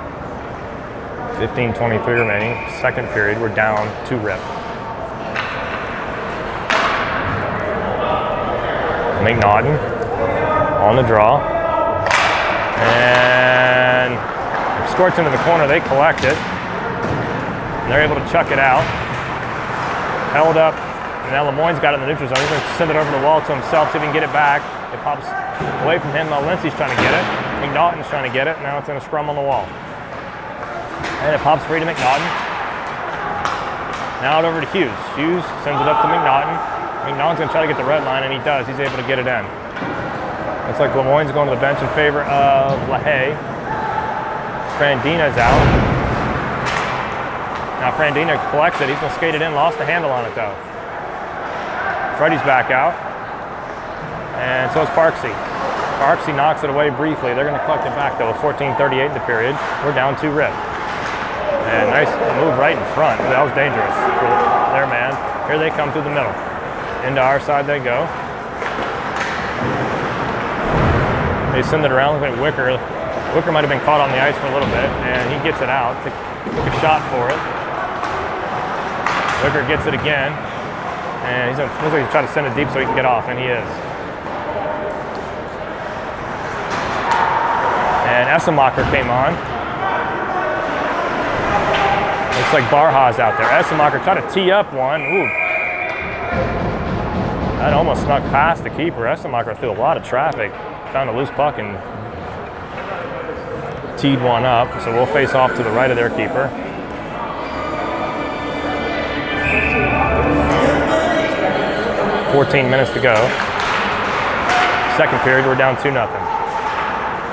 15:23 remaining, second period, we're down 2-rip. McNaughton on the draw. And squirts into the corner, they collect it. And they're able to chuck it out. Held up, and now Lemoyne's got it in the neutral zone. He's gonna send it over the wall to himself, see if he can get it back. It pops away from him, Lindsay's trying to get it. McNaughton's trying to get it, now it's in a scrum on the wall. And it pops free to McNaughton. Now it over to Hughes. Hughes sends it up to McNaughton. McNaughton's gonna try to get the red line, and he does. He's able to get it in. Looks like Lemoyne's going to the bench in favor of LaHaye. Frandina's out. Now Frandina collects it. He's gonna skate it in, lost the handle on it though. Freddie's back out. And so is Parksy. Parksy knocks it away briefly. They're gonna collect it back though with 14:38 in the period. We're down 2-rip. And nice move right in front. That was dangerous for their man. Here they come through the middle. Into our side they go. They send it around. Look at Wicker. Wicker might have been caught on the ice for a little bit, and he gets it out. Took a shot for it. Wicker gets it again, and looks like he's trying to send it deep so he can get off, and he is. And Essemacher came on. Looks like Barha's out there. Essemacher tried to tee up one. Ooh. That almost snuck past the keeper. Essemacher threw a lot of traffic. Found a loose puck and teed one up. So we'll face off to the right of their keeper. $14 minutes to go. Second period, we're down 2-0.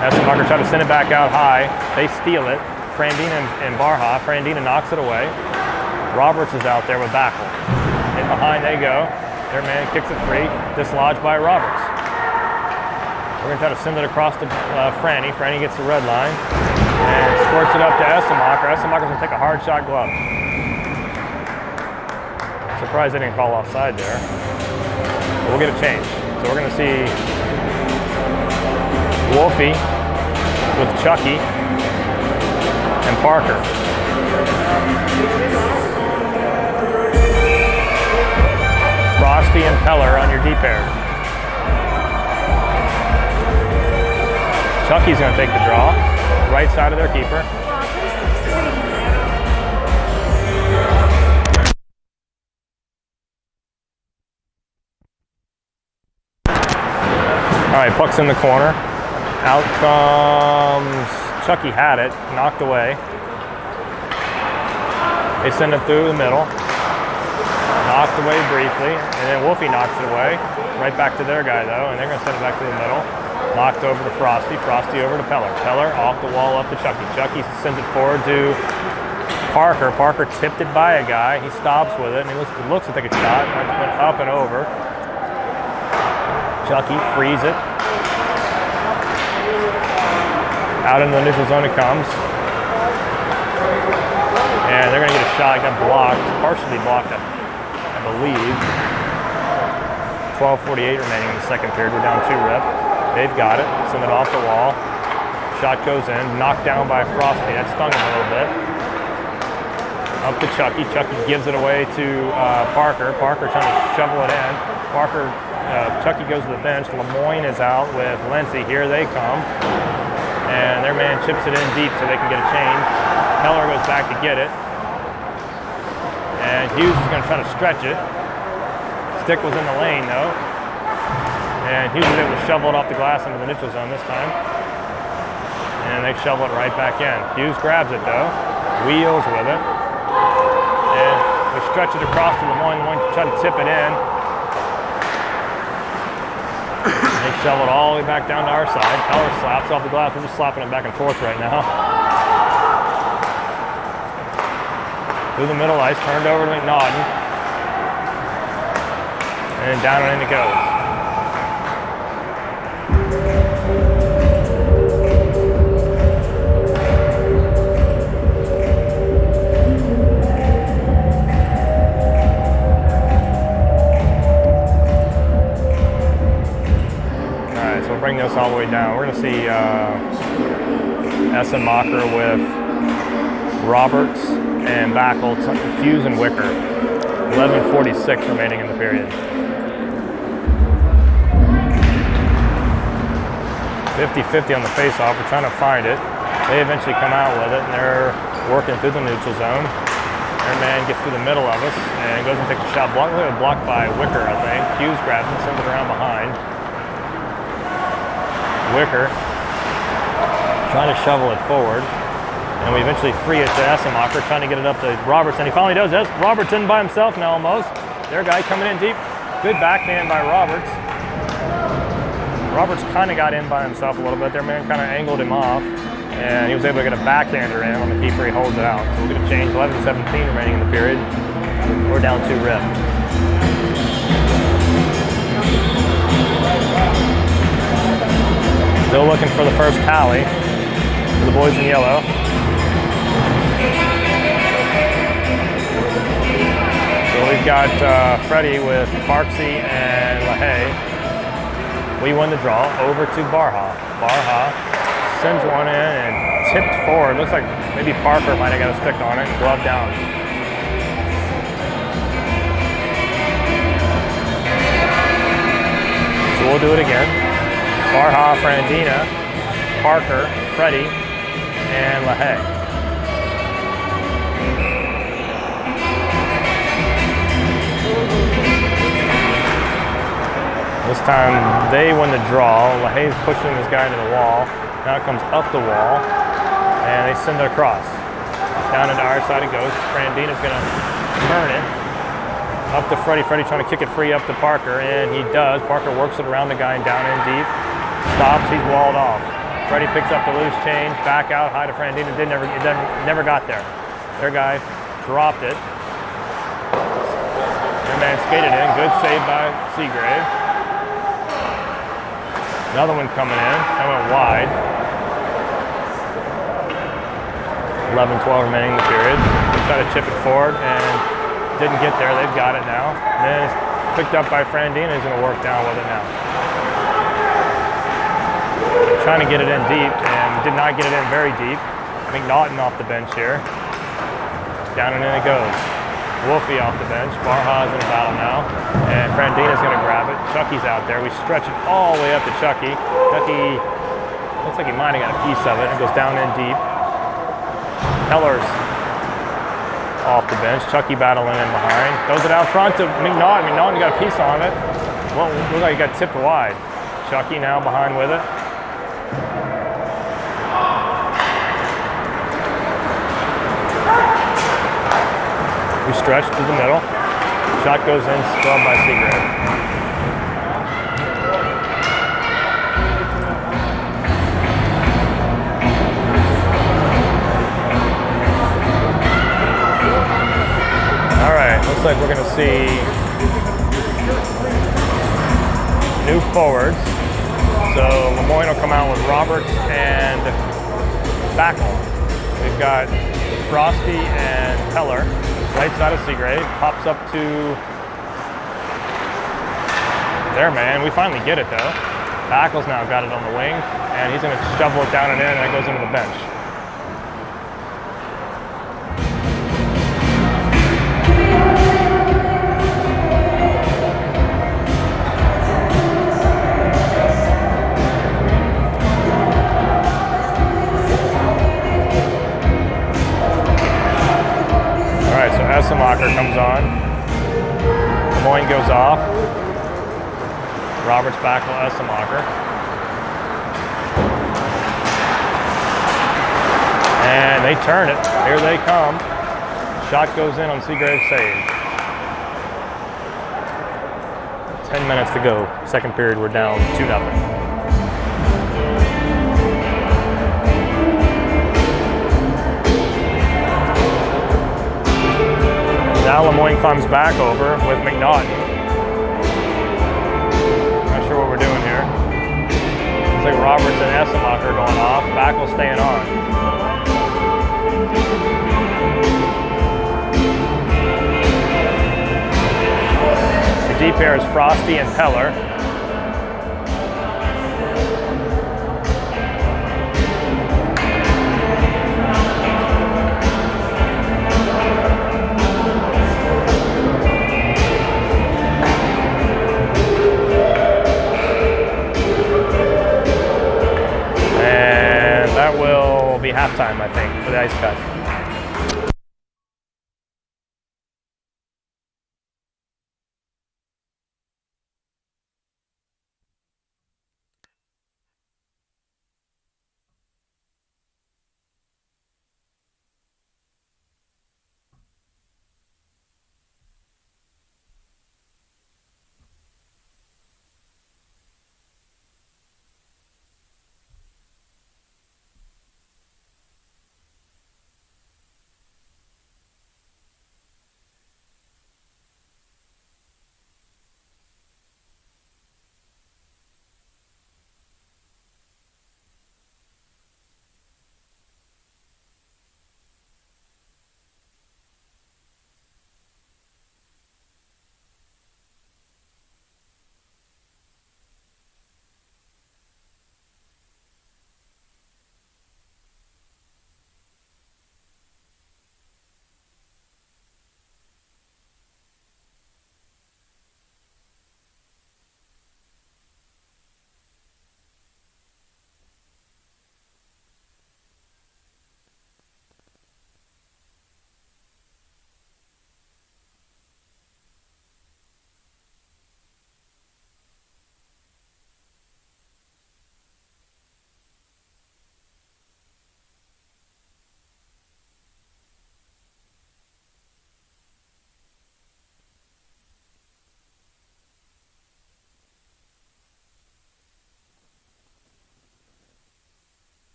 Essemacher tried to send it back out high. They steal it. Frandina and Barha. Frandina knocks it away. Roberts is out there with Backel. In behind they go. Their man kicks it free. Dislodged by Roberts. We're going to try to send it across to Franny. Franny gets the red line and squirts it up to Essemacher. Essemacher's going to take a hard shot glove. Surprised they didn't call offside there. But we'll get a change. So we're going to see Wolfie with Chucky and Parker. Frosty and Peller on your D pair. Chucky's going to take the draw, right side of their keeper. All right, puck's in the corner. Out comes Chucky, had it, knocked away. They send it through the middle. Knocked away briefly, and then Wolfie knocks it away. Right back to their guy though, and they're going to send it back to the middle. Knocked over to Frosty. Frosty over to Peller. Peller off the wall up to Chucky. Chucky sends it forward to Parker. Parker tipped it by a guy. He stops with it, and he looks to take a shot. Went up and over. Chucky frees it. Out into the neutral zone it comes. And they're going to get a shot. It got blocked. Partially blocked, I believe. 12:48 remaining in the second period. We're down 2-rip. They've got it. Send it off the wall. Shot goes in. Knocked down by Frosty. That stung him a little bit. Up to Chucky. Chucky gives it away to Parker. Parker trying to shovel it in. Chucky goes to the bench. Lemoyne is out with Lindsay. Here they come. And their man chips it in deep so they can get a change. Heller goes back to get it. And Hughes is going to try to stretch it. Stick was in the lane though. And Hughes was able to shovel it off the glass into the neutral zone this time. And they shovel it right back in. Hughes grabs it though. Wheels with it. And they stretch it across to Lemoyne. Lemoyne try to tip it in. And they Shoveled all the way back down to our side. Keller slaps off the glass. We're just slapping it back and forth right now. Through the middle ice, turned over to McNaughton. And down and in it goes. Bring this all the way down. We're going to see Essemacher with Roberts and Backel, Hughes and Wicker. 11:46 remaining in the period. 50-50 on the face-off. We're trying to find it. They eventually come out with it, and they're working through the neutral zone. Their man gets through the middle of us and goes and takes a shot. Blocked by Wicker, I think. Hughes grabs it, sends it around behind. Wicker trying to shovel it forward, and we eventually free it to Essemacher, trying to get it up to Roberts, and he finally does. Roberts in by himself now almost. Their guy coming in deep. Good backhand by Roberts. Roberts kind of got in by himself a little bit. Their man kind of angled him off, and he was able to get a backhander in on the keeper. He holds it out. So we're going to change. 11:17 remaining in the period. We're down 2-rip. Still looking for the first tally for the boys in yellow. So we've got Freddie with Parksy and LaHaye. We won the draw over to Barha. Barha sends one in and tipped forward. Looks like maybe Parker might have got a stick on it. Glove down. So we'll do it again. Barha, Frandina, Parker, Freddie, and LaHaye. This time they win the draw. LaHaye's pushing this guy into the wall. Now it comes up the wall, and they send it across. Down into our side it goes. Frandina's going to turn it. Up to Freddie. Freddie trying to kick it free up to Parker, and he does. Parker works it around the guy and down in deep. Stops, he's walled off. Freddie picks up the loose change, back out, high to Frandina. It never got there. Their guy dropped it. Their man skated in. Good save by Seagrave. Another one coming in. That went wide. 11-12 remaining in the period. They try to chip it forward and didn't get there. They've got it now. And then it's picked up by Frandina. He's going to work down with it now. Trying to get it in deep and did not get it in very deep. McNaughton off the bench here. Down and in it goes. Wolfie off the bench. Barha's in a battle now. And Frandina's going to grab it. Chucky's out there. We stretch it all the way up to Chucky. Chucky looks like he might have got a piece of it. It goes down in deep. Keller's off the bench. Chucky battling in behind. Throws it out front to McNaughton. McNaughton got a piece on it. Well, looks like he got tipped wide. Chucky now behind with it. We stretch to the middle. Shot goes in, scrubbed by Seagrave. All right, looks like we're going to see new forwards. So Lemoyne will come out with Roberts and Backel. We've got Frosty and Keller. Right side of Seagrave, pops up to their man. We finally get it though. Backel's now got it on the wing, and he's going to shovel it down and in, and it goes into the bench. Essemacher comes on. Lemoyne goes off. Roberts, Backel, Essemacher. And they turn it. Here they come. Shot goes in on Seagrave's save. 10 minutes to go. Second period, we're down 2-0. Now Lemoyne comes back over with McNaughton. Not sure what we're doing here. Looks like Roberts and Essemacher going off. Backel staying on. The D pair is Frosty and Peller. Be halftime, I think, for the ice cut.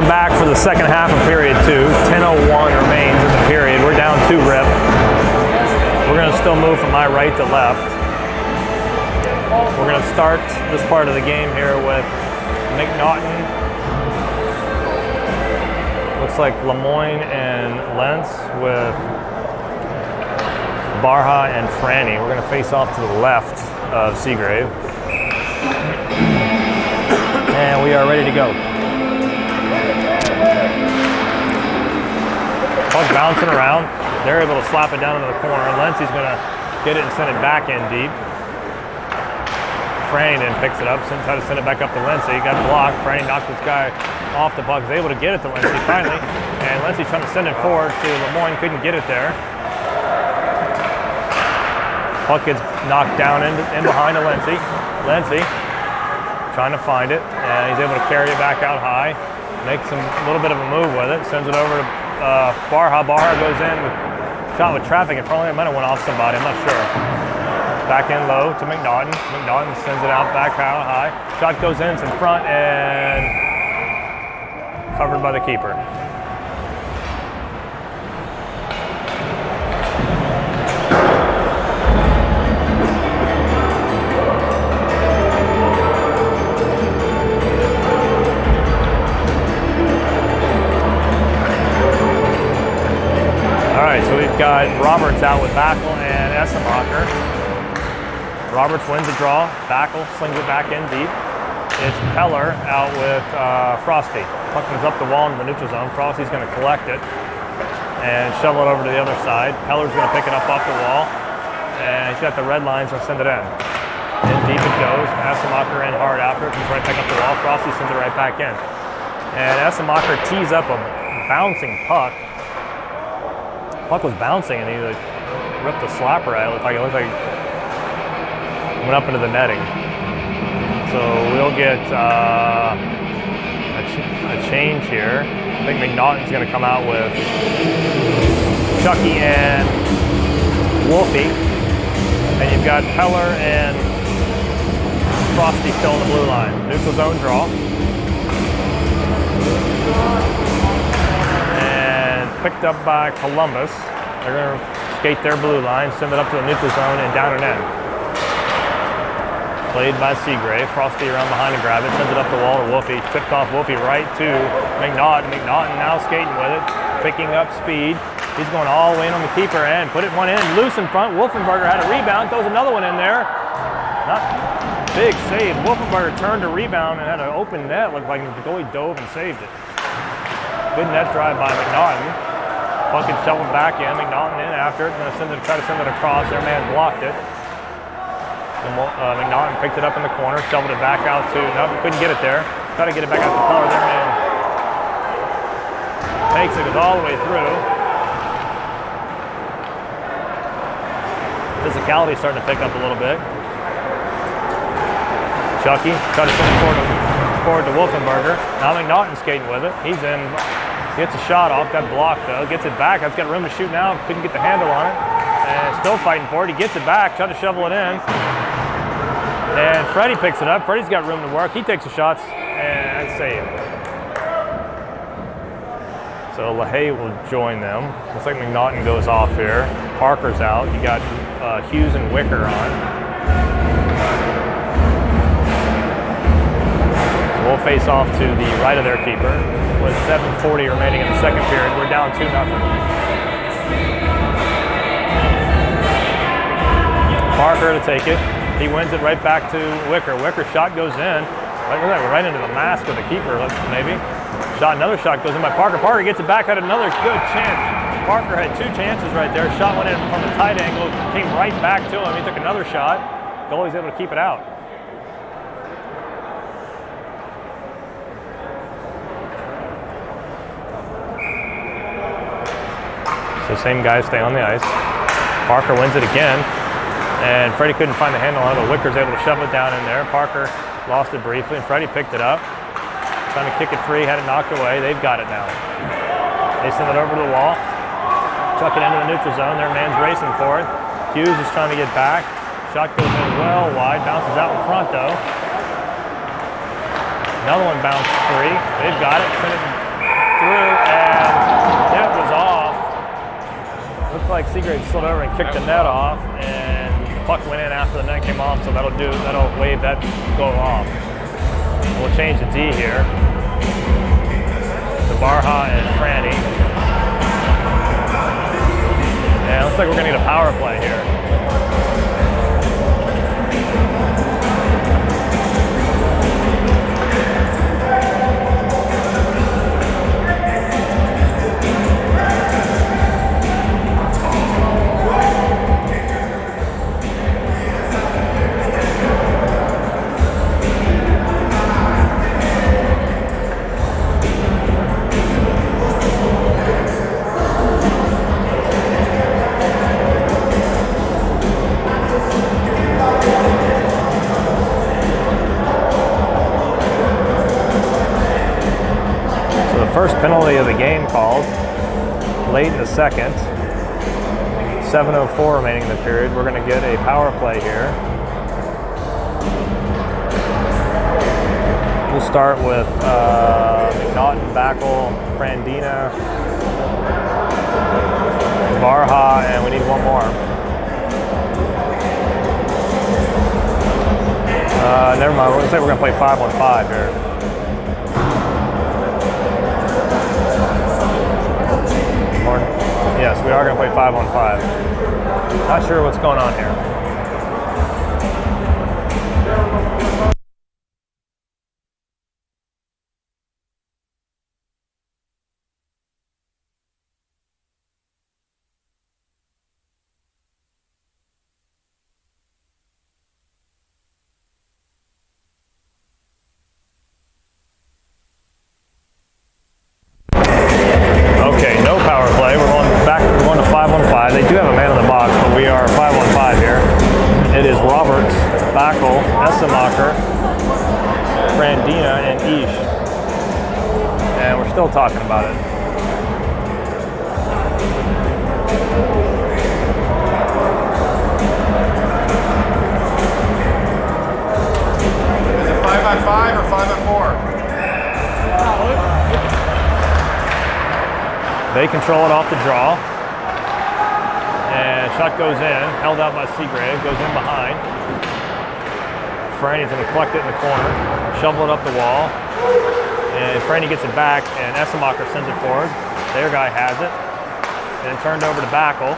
are back for the second half of period 2. 10:01 remains in the period. We're down 2 rip. We're going to still move from my right to left. We're going to start this part of the game here with McNaughton. Looks like Lemoyne and Lentz with Barha and Franny. We're going to face off to the left of Seagrave. And we are ready to go. Puck bouncing around. They're able to slap it down into the corner. Lencey's going to get it and send it back in deep. Franny then picks it up, tries to send it back up to Lencey. Got blocked. Franny knocked this guy off the puck. Is able to get it to Lencey finally. And Lencey trying to send it forward to Lemoyne. Couldn't get it there. Puck gets knocked down in behind to Lencey. Lencey trying to find it. And he's able to carry it back out high. Makes a little bit of a move with it. Sends it over to Barha. Barha goes in with shot with traffic in front of him. Might have went off somebody. I'm not sure. Back in low to McNaughton. McNaughton sends it out back out high. Shot goes in front and covered by the keeper. All right, so we've got Roberts out with Backel and Essemacher. Roberts wins the draw. Backel slings it back in deep. It's Peller out with Frosty. Puck comes up the wall into the neutral zone. Frosty's going to collect it and shovel it over to the other side. Peller's going to pick it up off the wall. And he's got the red lines, so send it in. In deep it goes. Essemacher in hard after it. Comes right back up the wall. Frosty sends it right back in. And Essemacher tees up a bouncing puck. Puck was bouncing and he ripped the slapper out. It looked like went up into the netting. So we'll get a change here. I think McNaughton's going to come out with Chucky and Wolfie. And you've got Peller and Frosty still in the blue line. Neutral zone draw. And picked up by Columbus. They're going to skate their blue line, send it up to the neutral zone and down and in. Played by Seagrave. Frosty around behind to grab it. Sends it up the wall to Wolfie. Tipped off Wolfie right to McNaughton. McNaughton now skating with it. Picking up speed. He's going all the way in on the keeper and put it one in. Loose in front. Wolfenberger had a rebound. Throws another one in there. Not big save. Wolfenberger turned to rebound and had an open net. Looked like the goalie dove and saved it. Good net drive by McNaughton. Puck is shoveled back in. McNaughton in after it. Going to try to send it across. Their man blocked it. And McNaughton picked it up in the corner, shoveled it back out to, no, couldn't get it there. Tried to get it back out to Peller. Their man takes it, goes all the way through. Physicality starting to pick up a little bit. Chucky tried to send it forward to Wolfenberger. Now McNaughton skating with it. He's in, gets a shot off, got blocked though, gets it back. That's got room to shoot now, couldn't get the handle on it. And still fighting for it. He gets it back, tried to shovel it in. And Freddie picks it up. Freddie's got room to work. He takes the shots and saved. So LaHaye will join them. Looks like McNaughton goes off here. Parker's out. You got Hughes and Wicker on. So we'll face off to the right of their keeper with 7:40 remaining in the second period. We're down 2-0. Parker to take it. He wins it right back to Wicker. Wicker's shot goes in. Right into the mask of the keeper, maybe. Another shot goes in by Parker. Parker gets it back, had another good chance. Parker had 2 chances right there. Shot went in from a tight angle, came right back to him. He took another shot. Goalie's able to keep it out. So same guys stay on the ice. Parker wins it again. And Freddie couldn't find the handle on it, but Wicker's able to shove it down in there. Parker lost it briefly, and Freddie picked it up. Trying to kick it free, had it knocked away. They've got it now. They send it over to the wall. Chuck it into the neutral zone. Their man's racing for it. Hughes is trying to get back. Shot goes in well wide. Bounces out in front, though. Another one bounced free. They've got it. Send it through, and it was off. Looked like Seagrave slid over and kicked the net off, and the puck went in after the net came off, so that'll wave that goal off. We'll change the D here to Barha and Franny. And it looks like we're gonna get a power play here. First penalty of the game called late in the second. 7:04 remaining in the period. We're going to get a power play here. We'll start with McNaughton, Backel, Frandina, Barha, and we need one more. Never mind. Looks like we're going to play 5-on-5 here. Yes, we are going to play 5-on-5. Not sure what's going on here. Okay, no power play. We're going to 5-on-5. They do have a man in the box, but we are 5-on-5 here. It is Roberts, Backel, Essemacher, Frandina, and Ish. And we're still talking about it.
Is it 5-on-5 or 5-on-4?
They control it off the draw. And shot goes in, held out by Seagrave, goes in behind. Franny's going to collect it in the corner, shovel it up the wall. And Franny gets it back, and Essemacher sends it forward. Their guy has it. And turned over to Backel.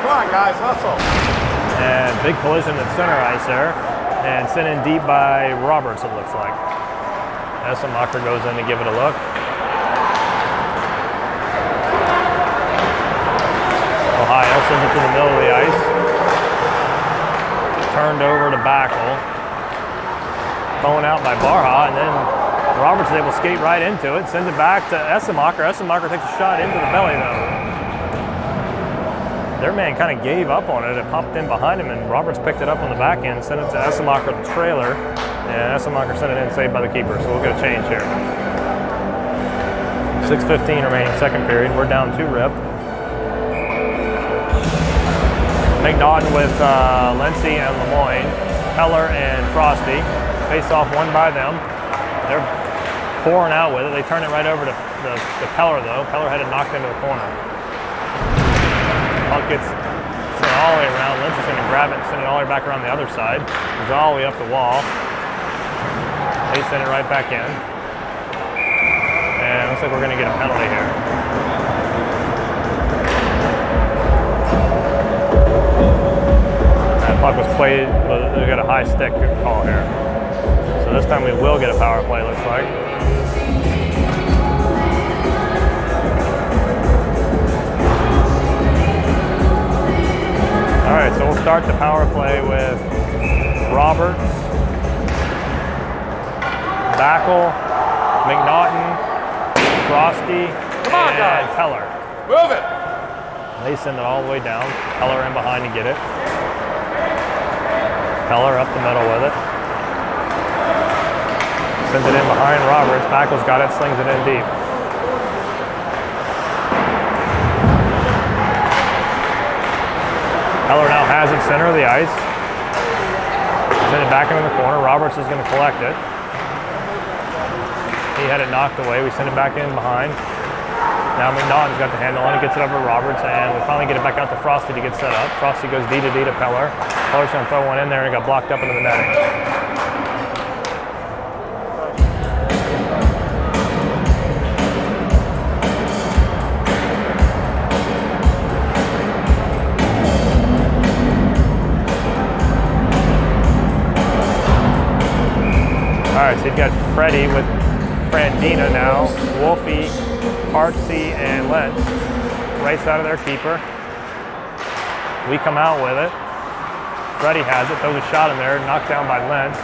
Come on, guys, hustle.
And big collision at center ice there. And sent in deep by Roberts, it looks like. Essemacher goes in to give it a look. Ohio sends it to the middle of the ice. Turned over to Backel. Thrown out by Barha, and then Roberts is able to skate right into it. Sends it back to Essemacher. Essemacher takes a shot into the belly, though. Their man kind of gave up on it. It popped in behind him, and Roberts picked it up on the back end, sent it to Essemacher, the trailer, and Essemacher sent it in, saved by the keeper. So we'll get a change here. 6:15 remaining, second period. We're down 2-rip. McNaughton with Lindsay and Lemoyne, Heller and Frosty. Face off one by them. They're pouring out with it. They turn it right over to Peller, though. Peller had it knocked into the corner. Puck gets sent all the way around. Lindsay's going to grab it and send it all the way back around the other side. Goes all the way up the wall. They send it right back in. And it looks like we're going to get a penalty here. Puck was played, but they got a high stick call here. So this time we will get a power play, looks like. All right, so we'll start the power play with Roberts, Backel, McNaughton, Frosty, and Peller.
Move it!
They send it all the way down. Peller in behind to get it. Peller up the middle with it. Sends it in behind Roberts. Backel's got it, slings it in deep. Peller now has it center of the ice. Send it back into the corner. Roberts is going to collect it. He had it knocked away. We send it back in behind. Now McNaughton's got the handle on it, gets it over to Roberts, and we finally get it back out to Frosty to get set up. Frosty goes D to D to Peller. Peller's gonna throw one in there and it got blocked up into the netting. All right, so you've got Freddie with Frandina now, Wolfie, Artsy, and Lentz. Right side of their keeper. We come out with it. Freddie has it, throws a shot in there, knocked down by Lentz.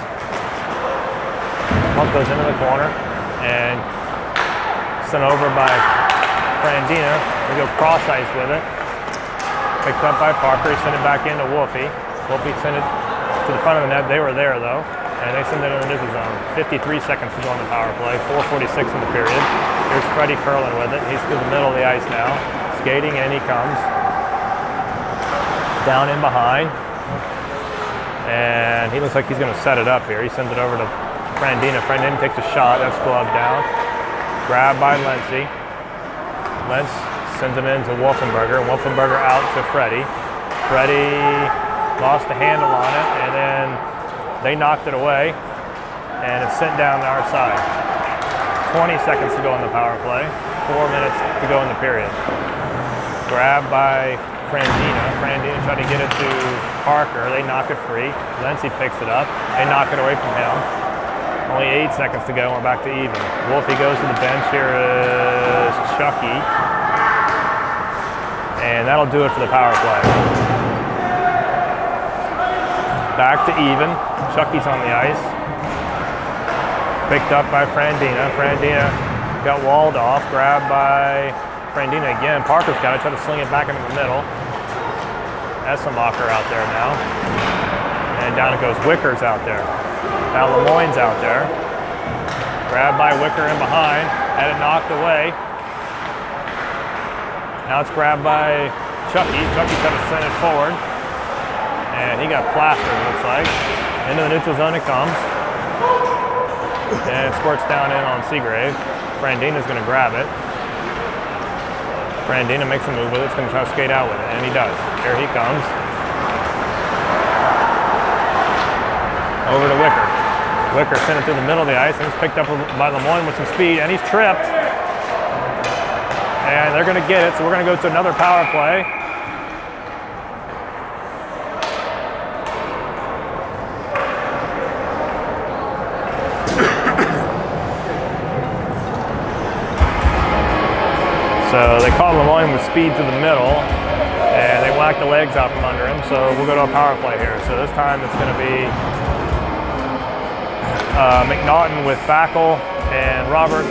Puck goes into the corner and sent over by Frandina. We go cross ice with it. Picked up by Parker, he sent it back into Wolfie. Wolfie sent it to the front of the net, they were there though. And they send it in the neutral zone. 53 seconds to go on the power play, 4:46 in the period. Here's Freddie curling with it. He's through the middle of the ice now. Skating in, he comes. Down in behind. And he looks like he's gonna set it up here. He sends it over to Frandina. Frandina takes a shot, that's glove down. Grabbed by Lenzy. Lentz sends it in to Wolfenberger. Wolfenberger out to Freddie. Freddie lost the handle on it, and then they knocked it away, and it's sent down to our side. 20 seconds to go on the power play, 4 minutes to go in the period. Grabbed by Frandina. Frandina tried to get it to Parker. They knock it free. Lenzy picks it up. They knock it away from him. Only 8 seconds to go, and we're back to even. Wolfie goes to the bench. Here is Chucky. And that'll do it for the power play. Back to even. Chucky's on the ice. Picked up by Frandina. Frandina got walled off. Grabbed by Frandina again. Parker's got it. Try to sling it back into the middle. Essemacher out there now. And down it goes. Wicker's out there. Now Lemoyne's out there. Grabbed by Wicker in behind. Had it knocked away. Now it's grabbed by Chucky. Chucky tried to send it forward. And he got plastered, it looks like. Into the neutral zone it comes. And it squirts down in on Seagrave. Frandina's gonna grab it. Frandina makes a move with it. It's gonna try to skate out with it, and he does. Here he comes. Over to Wicker. Wicker sent it through the middle of the ice, and he's picked up by Lemoyne with some speed, and he's tripped. And they're gonna get it, so we're gonna go to another power play. So they caught Lemoyne with speed to the middle, and they whacked the legs out from under him. So we'll go to a power play here. So this time it's going to be McNaughton with Backel and Roberts,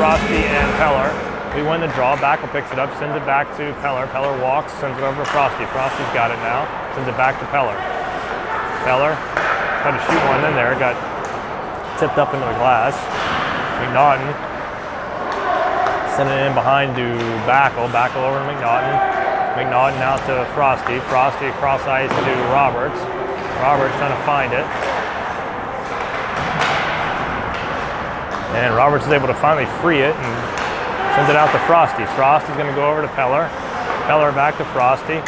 Frosty, and Peller. We win the draw. Backel picks it up, sends it back to Peller. Peller walks, sends it over to Frosty. Frosty's got it now, sends it back to Peller. Peller tried to shoot one in there, got tipped up into the glass. McNaughton sending it in behind to Backel. Backel over to McNaughton. McNaughton out to Frosty. Frosty across ice to Roberts. Roberts trying to find it. And Roberts is able to finally free it and sends it out to Frosty. Frosty's going to go over to Peller. Peller back to Frosty.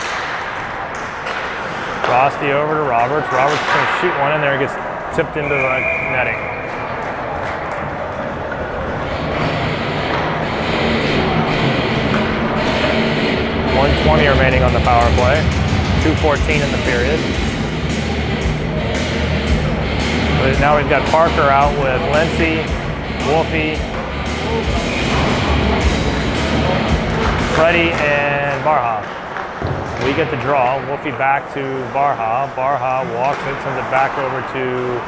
Frosty over to Roberts. Roberts is going to shoot one in there and gets tipped into the netting. 1:20 remaining on the power play. 2:14 in the period. But now we've got Parker out with Lenzy, Wolfie, Freddie, and Barha. We get the draw. Wolfie back to Barha. Barha walks it, sends it back over to,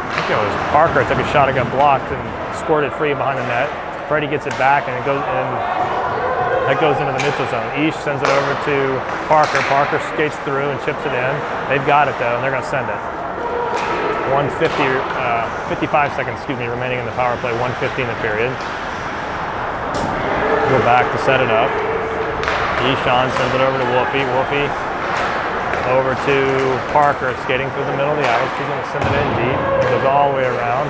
I think it was Parker. Took a shot, it got blocked and squirted free behind the net. Freddie gets it back and it goes in. That goes into the neutral zone. East sends it over to Parker. Parker skates through and chips it in. They've got it though, and they're going to send it. 55 seconds, remaining in the power play. 1:50 in the period. Go back to set it up. Eshan sends it over to Wolfie. Wolfie over to Parker, skating through the middle of the ice. He's going to send it in deep. It goes all the way around.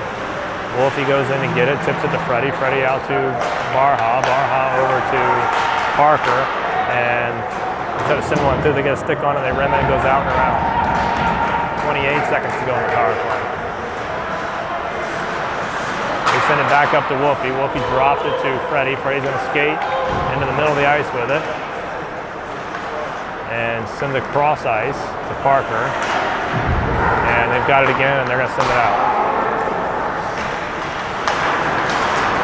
Wolfie goes in to get it, tips it to Freddie. Freddie out to Barha. Barha over to Parker. And instead of sending one through, they get a stick on it, they rim it, and it goes out and around. 28 seconds to go in the power play. They send it back up to Wolfie. Wolfie drops it to Freddie. Freddie's going to skate into the middle of the ice with it. And send it cross ice to Parker. And they've got it again, and they're going to send it out.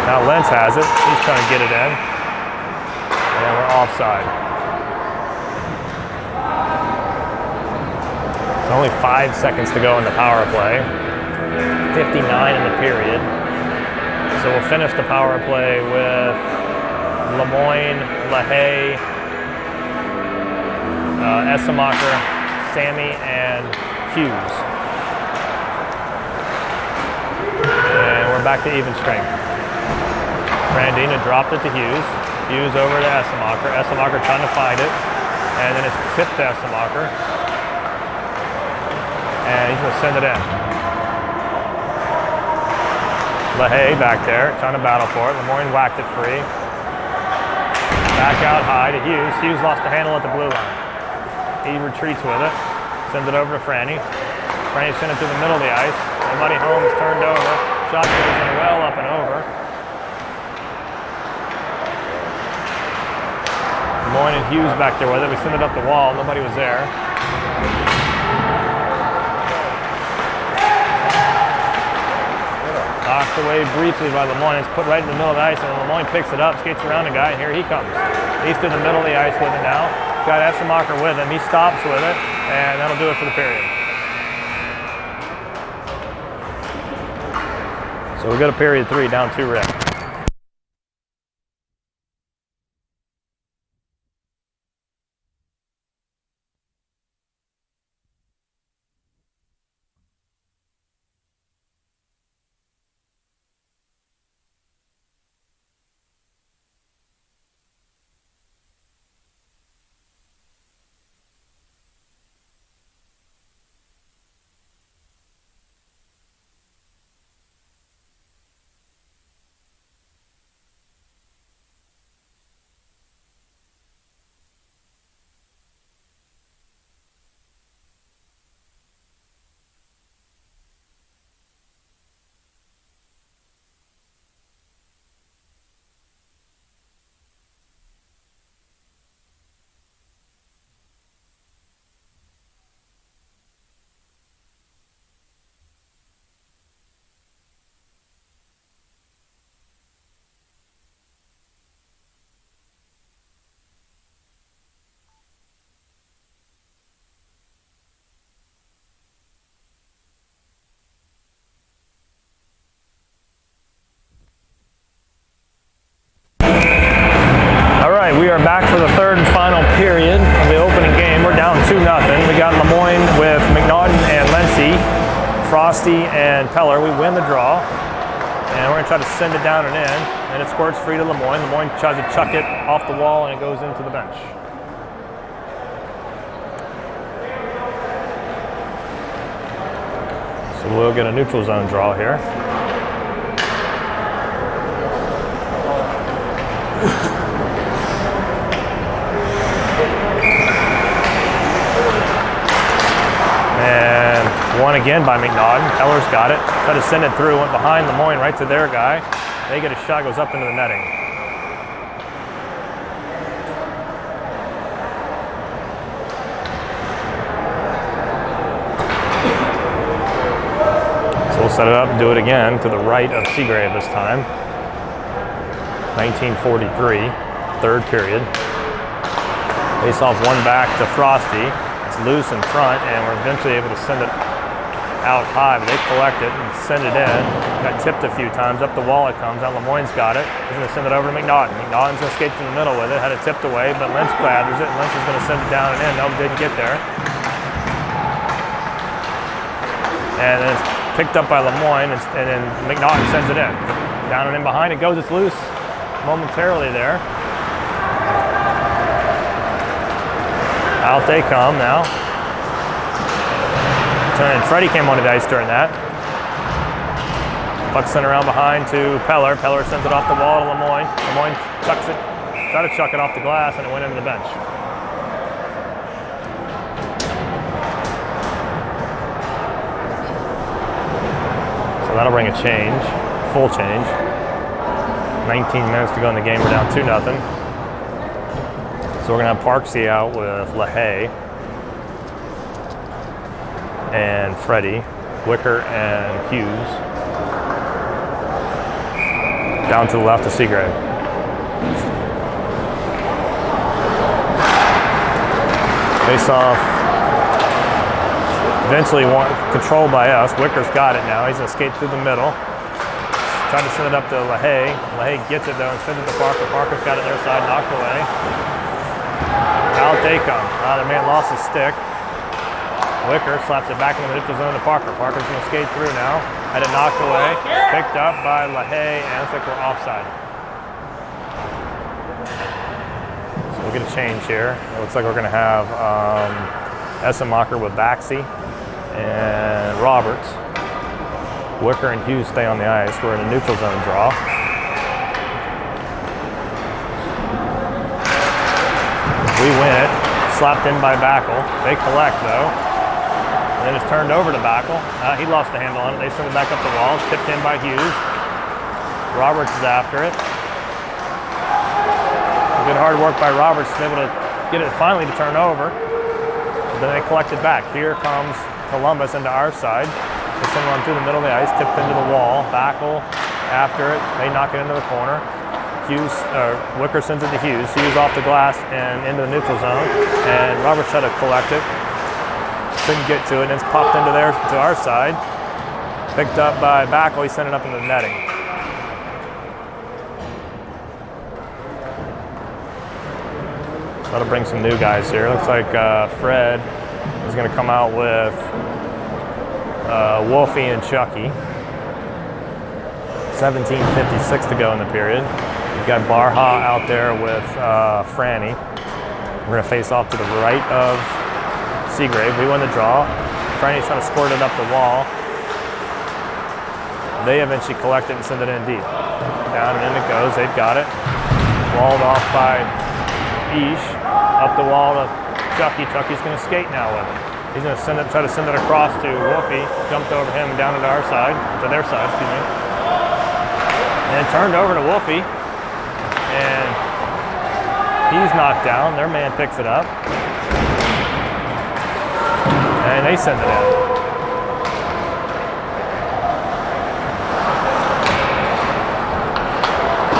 Now Lentz has it. He's trying to get it in. And we're offside. It's only 5 seconds to go in the power play. 59 in the period. So we'll finish the power play with Lemoyne, LaHaye, Essemacher, Sammy, and Hughes. And we're back to even strength. Brandina dropped it to Hughes. Hughes over to Essemacher. Essemacher trying to find it. And then it's tipped to Essemacher. And he's going to send it in. LaHaye back there, trying to battle for it. Lemoyne whacked it free. Back out high to Hughes. Hughes lost the handle at the blue line. He retreats with it. Sends it over to Franny. Franny sent it to the middle of the ice. Nobody home is turned over. Shot goes in well up and over. Lemoyne and Hughes back there with it. We sent it up the wall. Nobody was there. Knocked away briefly by Lemoyne. It's put right in the middle of the ice, and Lemoyne picks it up, skates around the guy, and here he comes. He's to the middle of the ice with it now. Got Essemacher with him. He stops with it, and that'll do it for the period. So we go to period 3, down 2-rip. We are back for the third and final period of the opening game. We're down 2-0. We got Lemoyne with McNaughton and Lency, Frosty and Peller. We win the draw, and we're going to try to send it down and in, and it squirts free to Lemoyne. Lemoyne tries to chuck it off the wall, and it goes into the bench. So we'll get a neutral zone draw here. One again by McNaughton. Peller's got it. Tried to send it through. Went behind Lemoyne right to their guy. They get a shot. Goes up into the netting. So we'll set it up and do it again to the right of Seagrave this time. 1943. Third period. Face off one back to Frosty. It's loose in front, and we're eventually able to send it out high, but they collect it and send it in. Got tipped a few times. Up the wall it comes. Now Lemoyne's got it. He's going to send it over to McNaughton. McNaughton's going to skate to the middle with it. Had it tipped away, but Lentz gathers it, and Lentz is going to send it down and in. No, didn't get there. And then it's picked up by Lemoyne, and then McNaughton sends it in. Down and in behind it goes. It's loose momentarily there. Out they come now. And Freddie came onto the ice during that. Puck sent around behind to Peller. Peller sends it off the wall to Lemoyne. Lemoyne chucks it, tried to chuck it off the glass, and it went into the bench. So that'll bring a change, full change. 19 minutes to go in the game, we're down 2-0. So we're gonna have Parksy out with LaHaye and Freddie, Wicker and Hughes. Down to the left of Seagrave. Face off. Eventually controlled by us. Wicker's got it now. He's gonna skate through the middle. Trying to send it up to LaHaye. LaHaye gets it though and sends it to Parker. Parker's got it their side, knocked away. Out they come. Their man lost his stick. Wicker slaps it back in the neutral zone to Parker. Parker's gonna skate through now. Had it knocked away. Picked up by LaHaye, and looks like we're offside. So we'll get a change here. It looks like we're gonna have Essemacher with Baxi and Roberts. Wicker and Hughes stay on the ice. We're in a neutral zone draw. We win it. Slapped in by Backel. They collect though. And then it's turned over to Backel. He lost the handle on it. They send it back up the wall. Tipped in by Hughes. Roberts is after it. Good hard work by Roberts. Able to get it finally to turn over. Then they collect it back. Here comes Columbus into our side. They send one through the middle of the ice, tipped into the wall. Backel after it. They knock it into the corner. Wicker sends it to Hughes. Hughes off the glass and into the neutral zone. And Roberts tried to collect it. Couldn't get to it, and it's popped into to our side. Picked up by Backel. He sent it up into the netting. That'll bring some new guys here. Looks like Fred is going to come out with Wolfie and Chucky. 17:56 to go in the period. We've got Barha out there with Franny. We're going to face off to the right of Seagrave. We win the draw. Franny's trying to squirt it up the wall. They eventually collect it and send it in deep. Down and in it goes. They've got it. Walled off by Ish. Up the wall to Chucky. Chucky's going to skate now with it. He's going to try to send it across to Wolfie. Jumped over him and down to our side, to their side, excuse me. And turned over to Wolfie. And he's knocked down. Their man picks it up. And they send it in.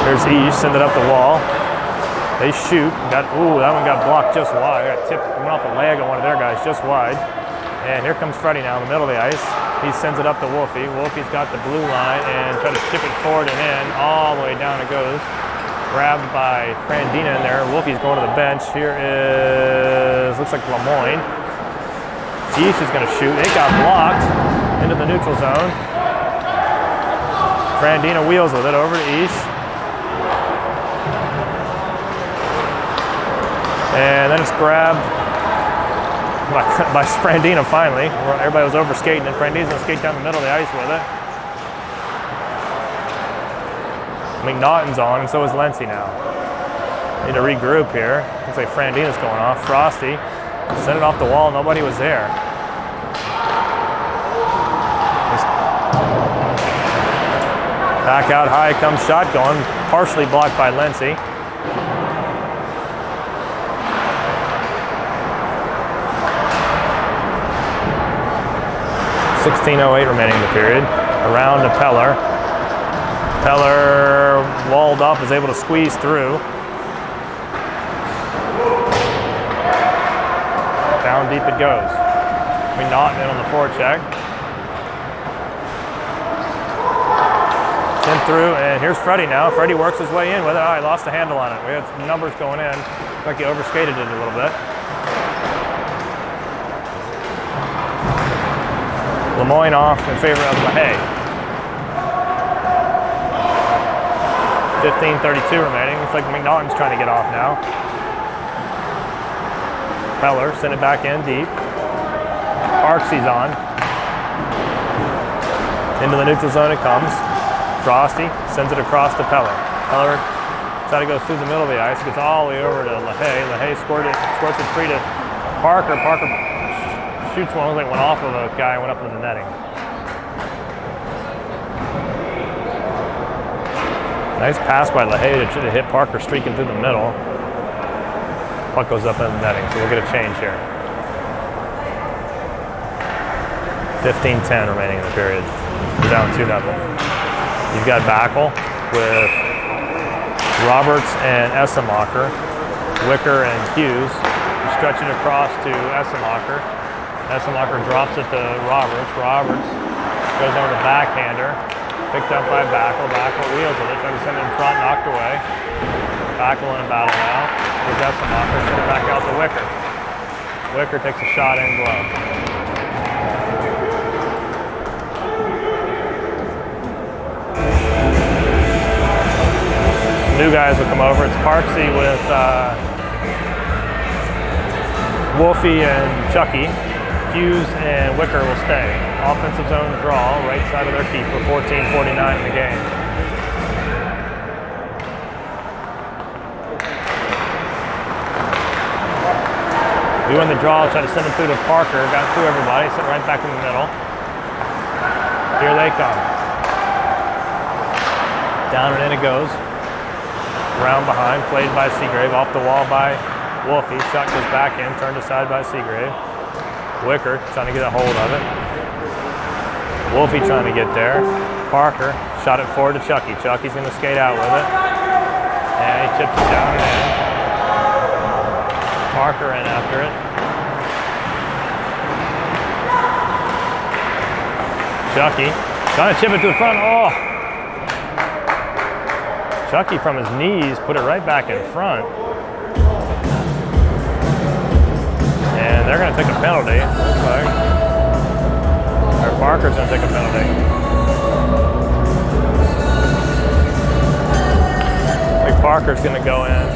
There's Ish, send it up the wall. They shoot. That one got blocked just wide. Got tipped, went off the leg of one of their guys just wide. And here comes Freddie now in the middle of the ice. He sends it up to Wolfie. Wolfie's got the blue line and try to chip it forward and in. All the way down it goes. Grabbed by Frandina in there. Wolfie's going to the bench. Here is, looks like Lemoyne. Ish is going to shoot. It got blocked into the neutral zone. Frandina wheels with it over to Ish. And then it's grabbed by Frandina finally. Everybody was over skating, and Frandina's going to skate down the middle of the ice with it. McNaughton's on, and so is Lency now. Need to regroup here. Looks like Frandina's going off. Frosty sent it off the wall. Nobody was there. Back out high comes shotgun, partially blocked by Lency. 16:08 remaining in the period. Around to Peller. Peller walled up, is able to squeeze through. Down deep it goes. McNaughton in on the forecheck. Sent through, and here's Freddie now. Freddie works his way in with it. Oh, he lost the handle on it. We had some numbers going in. Looks like he overskated it a little bit. Lemoyne off in favor of LaHaye. 15:32 remaining. Looks like McNaughton's trying to get off now. Peller sent it back in deep. Parksy's on. Into the neutral zone it comes. Frosty sends it across to Peller. Peller tries to go through the middle of the ice, gets all the way over to LaHaye. LaHaye squirts it free to Parker. Parker shoots one, like went off of a guy and went up into the netting. Nice pass by LaHaye to hit Parker streaking through the middle. Puck goes up in the netting, so we'll get a change here. 15-10 remaining in the period. We're down 2-0. You've got Backel with Roberts and Essemacher, Wicker and Hughes. You stretch it across to Essemacher. Essemacher drops it to Roberts. Roberts goes over to backhander. Picked up by Backel. Backel wheels with it, trying to send it in front, knocked away. Backel in a battle now. With Essemacher, send it back out to Wicker. Wicker takes a shot in glove. New guys will come over. It's Parksy with Wolfie and Chucky. Hughes and Wicker will stay. Offensive zone draw, right side of their keeper, 14:49 in the game. We won the draw, tried to send it through to Parker, got through everybody, sent right back in the middle. Here they come. Down and in it goes. Round behind, played by Seagrave, off the wall by Wolfie. Shot goes back in, turned aside by Seagrave. Wicker trying to get a hold of it. Wolfie trying to get there. Parker shot it forward to Chucky. Chucky's going to skate out with it. And he chips it down and in. Parker in after it. Chucky trying to chip it to the front. Oh! Chucky from his knees put it right back in front. And they're going to take a penalty, looks like. Or Parker's going to take a penalty. I think Parker's going to go in.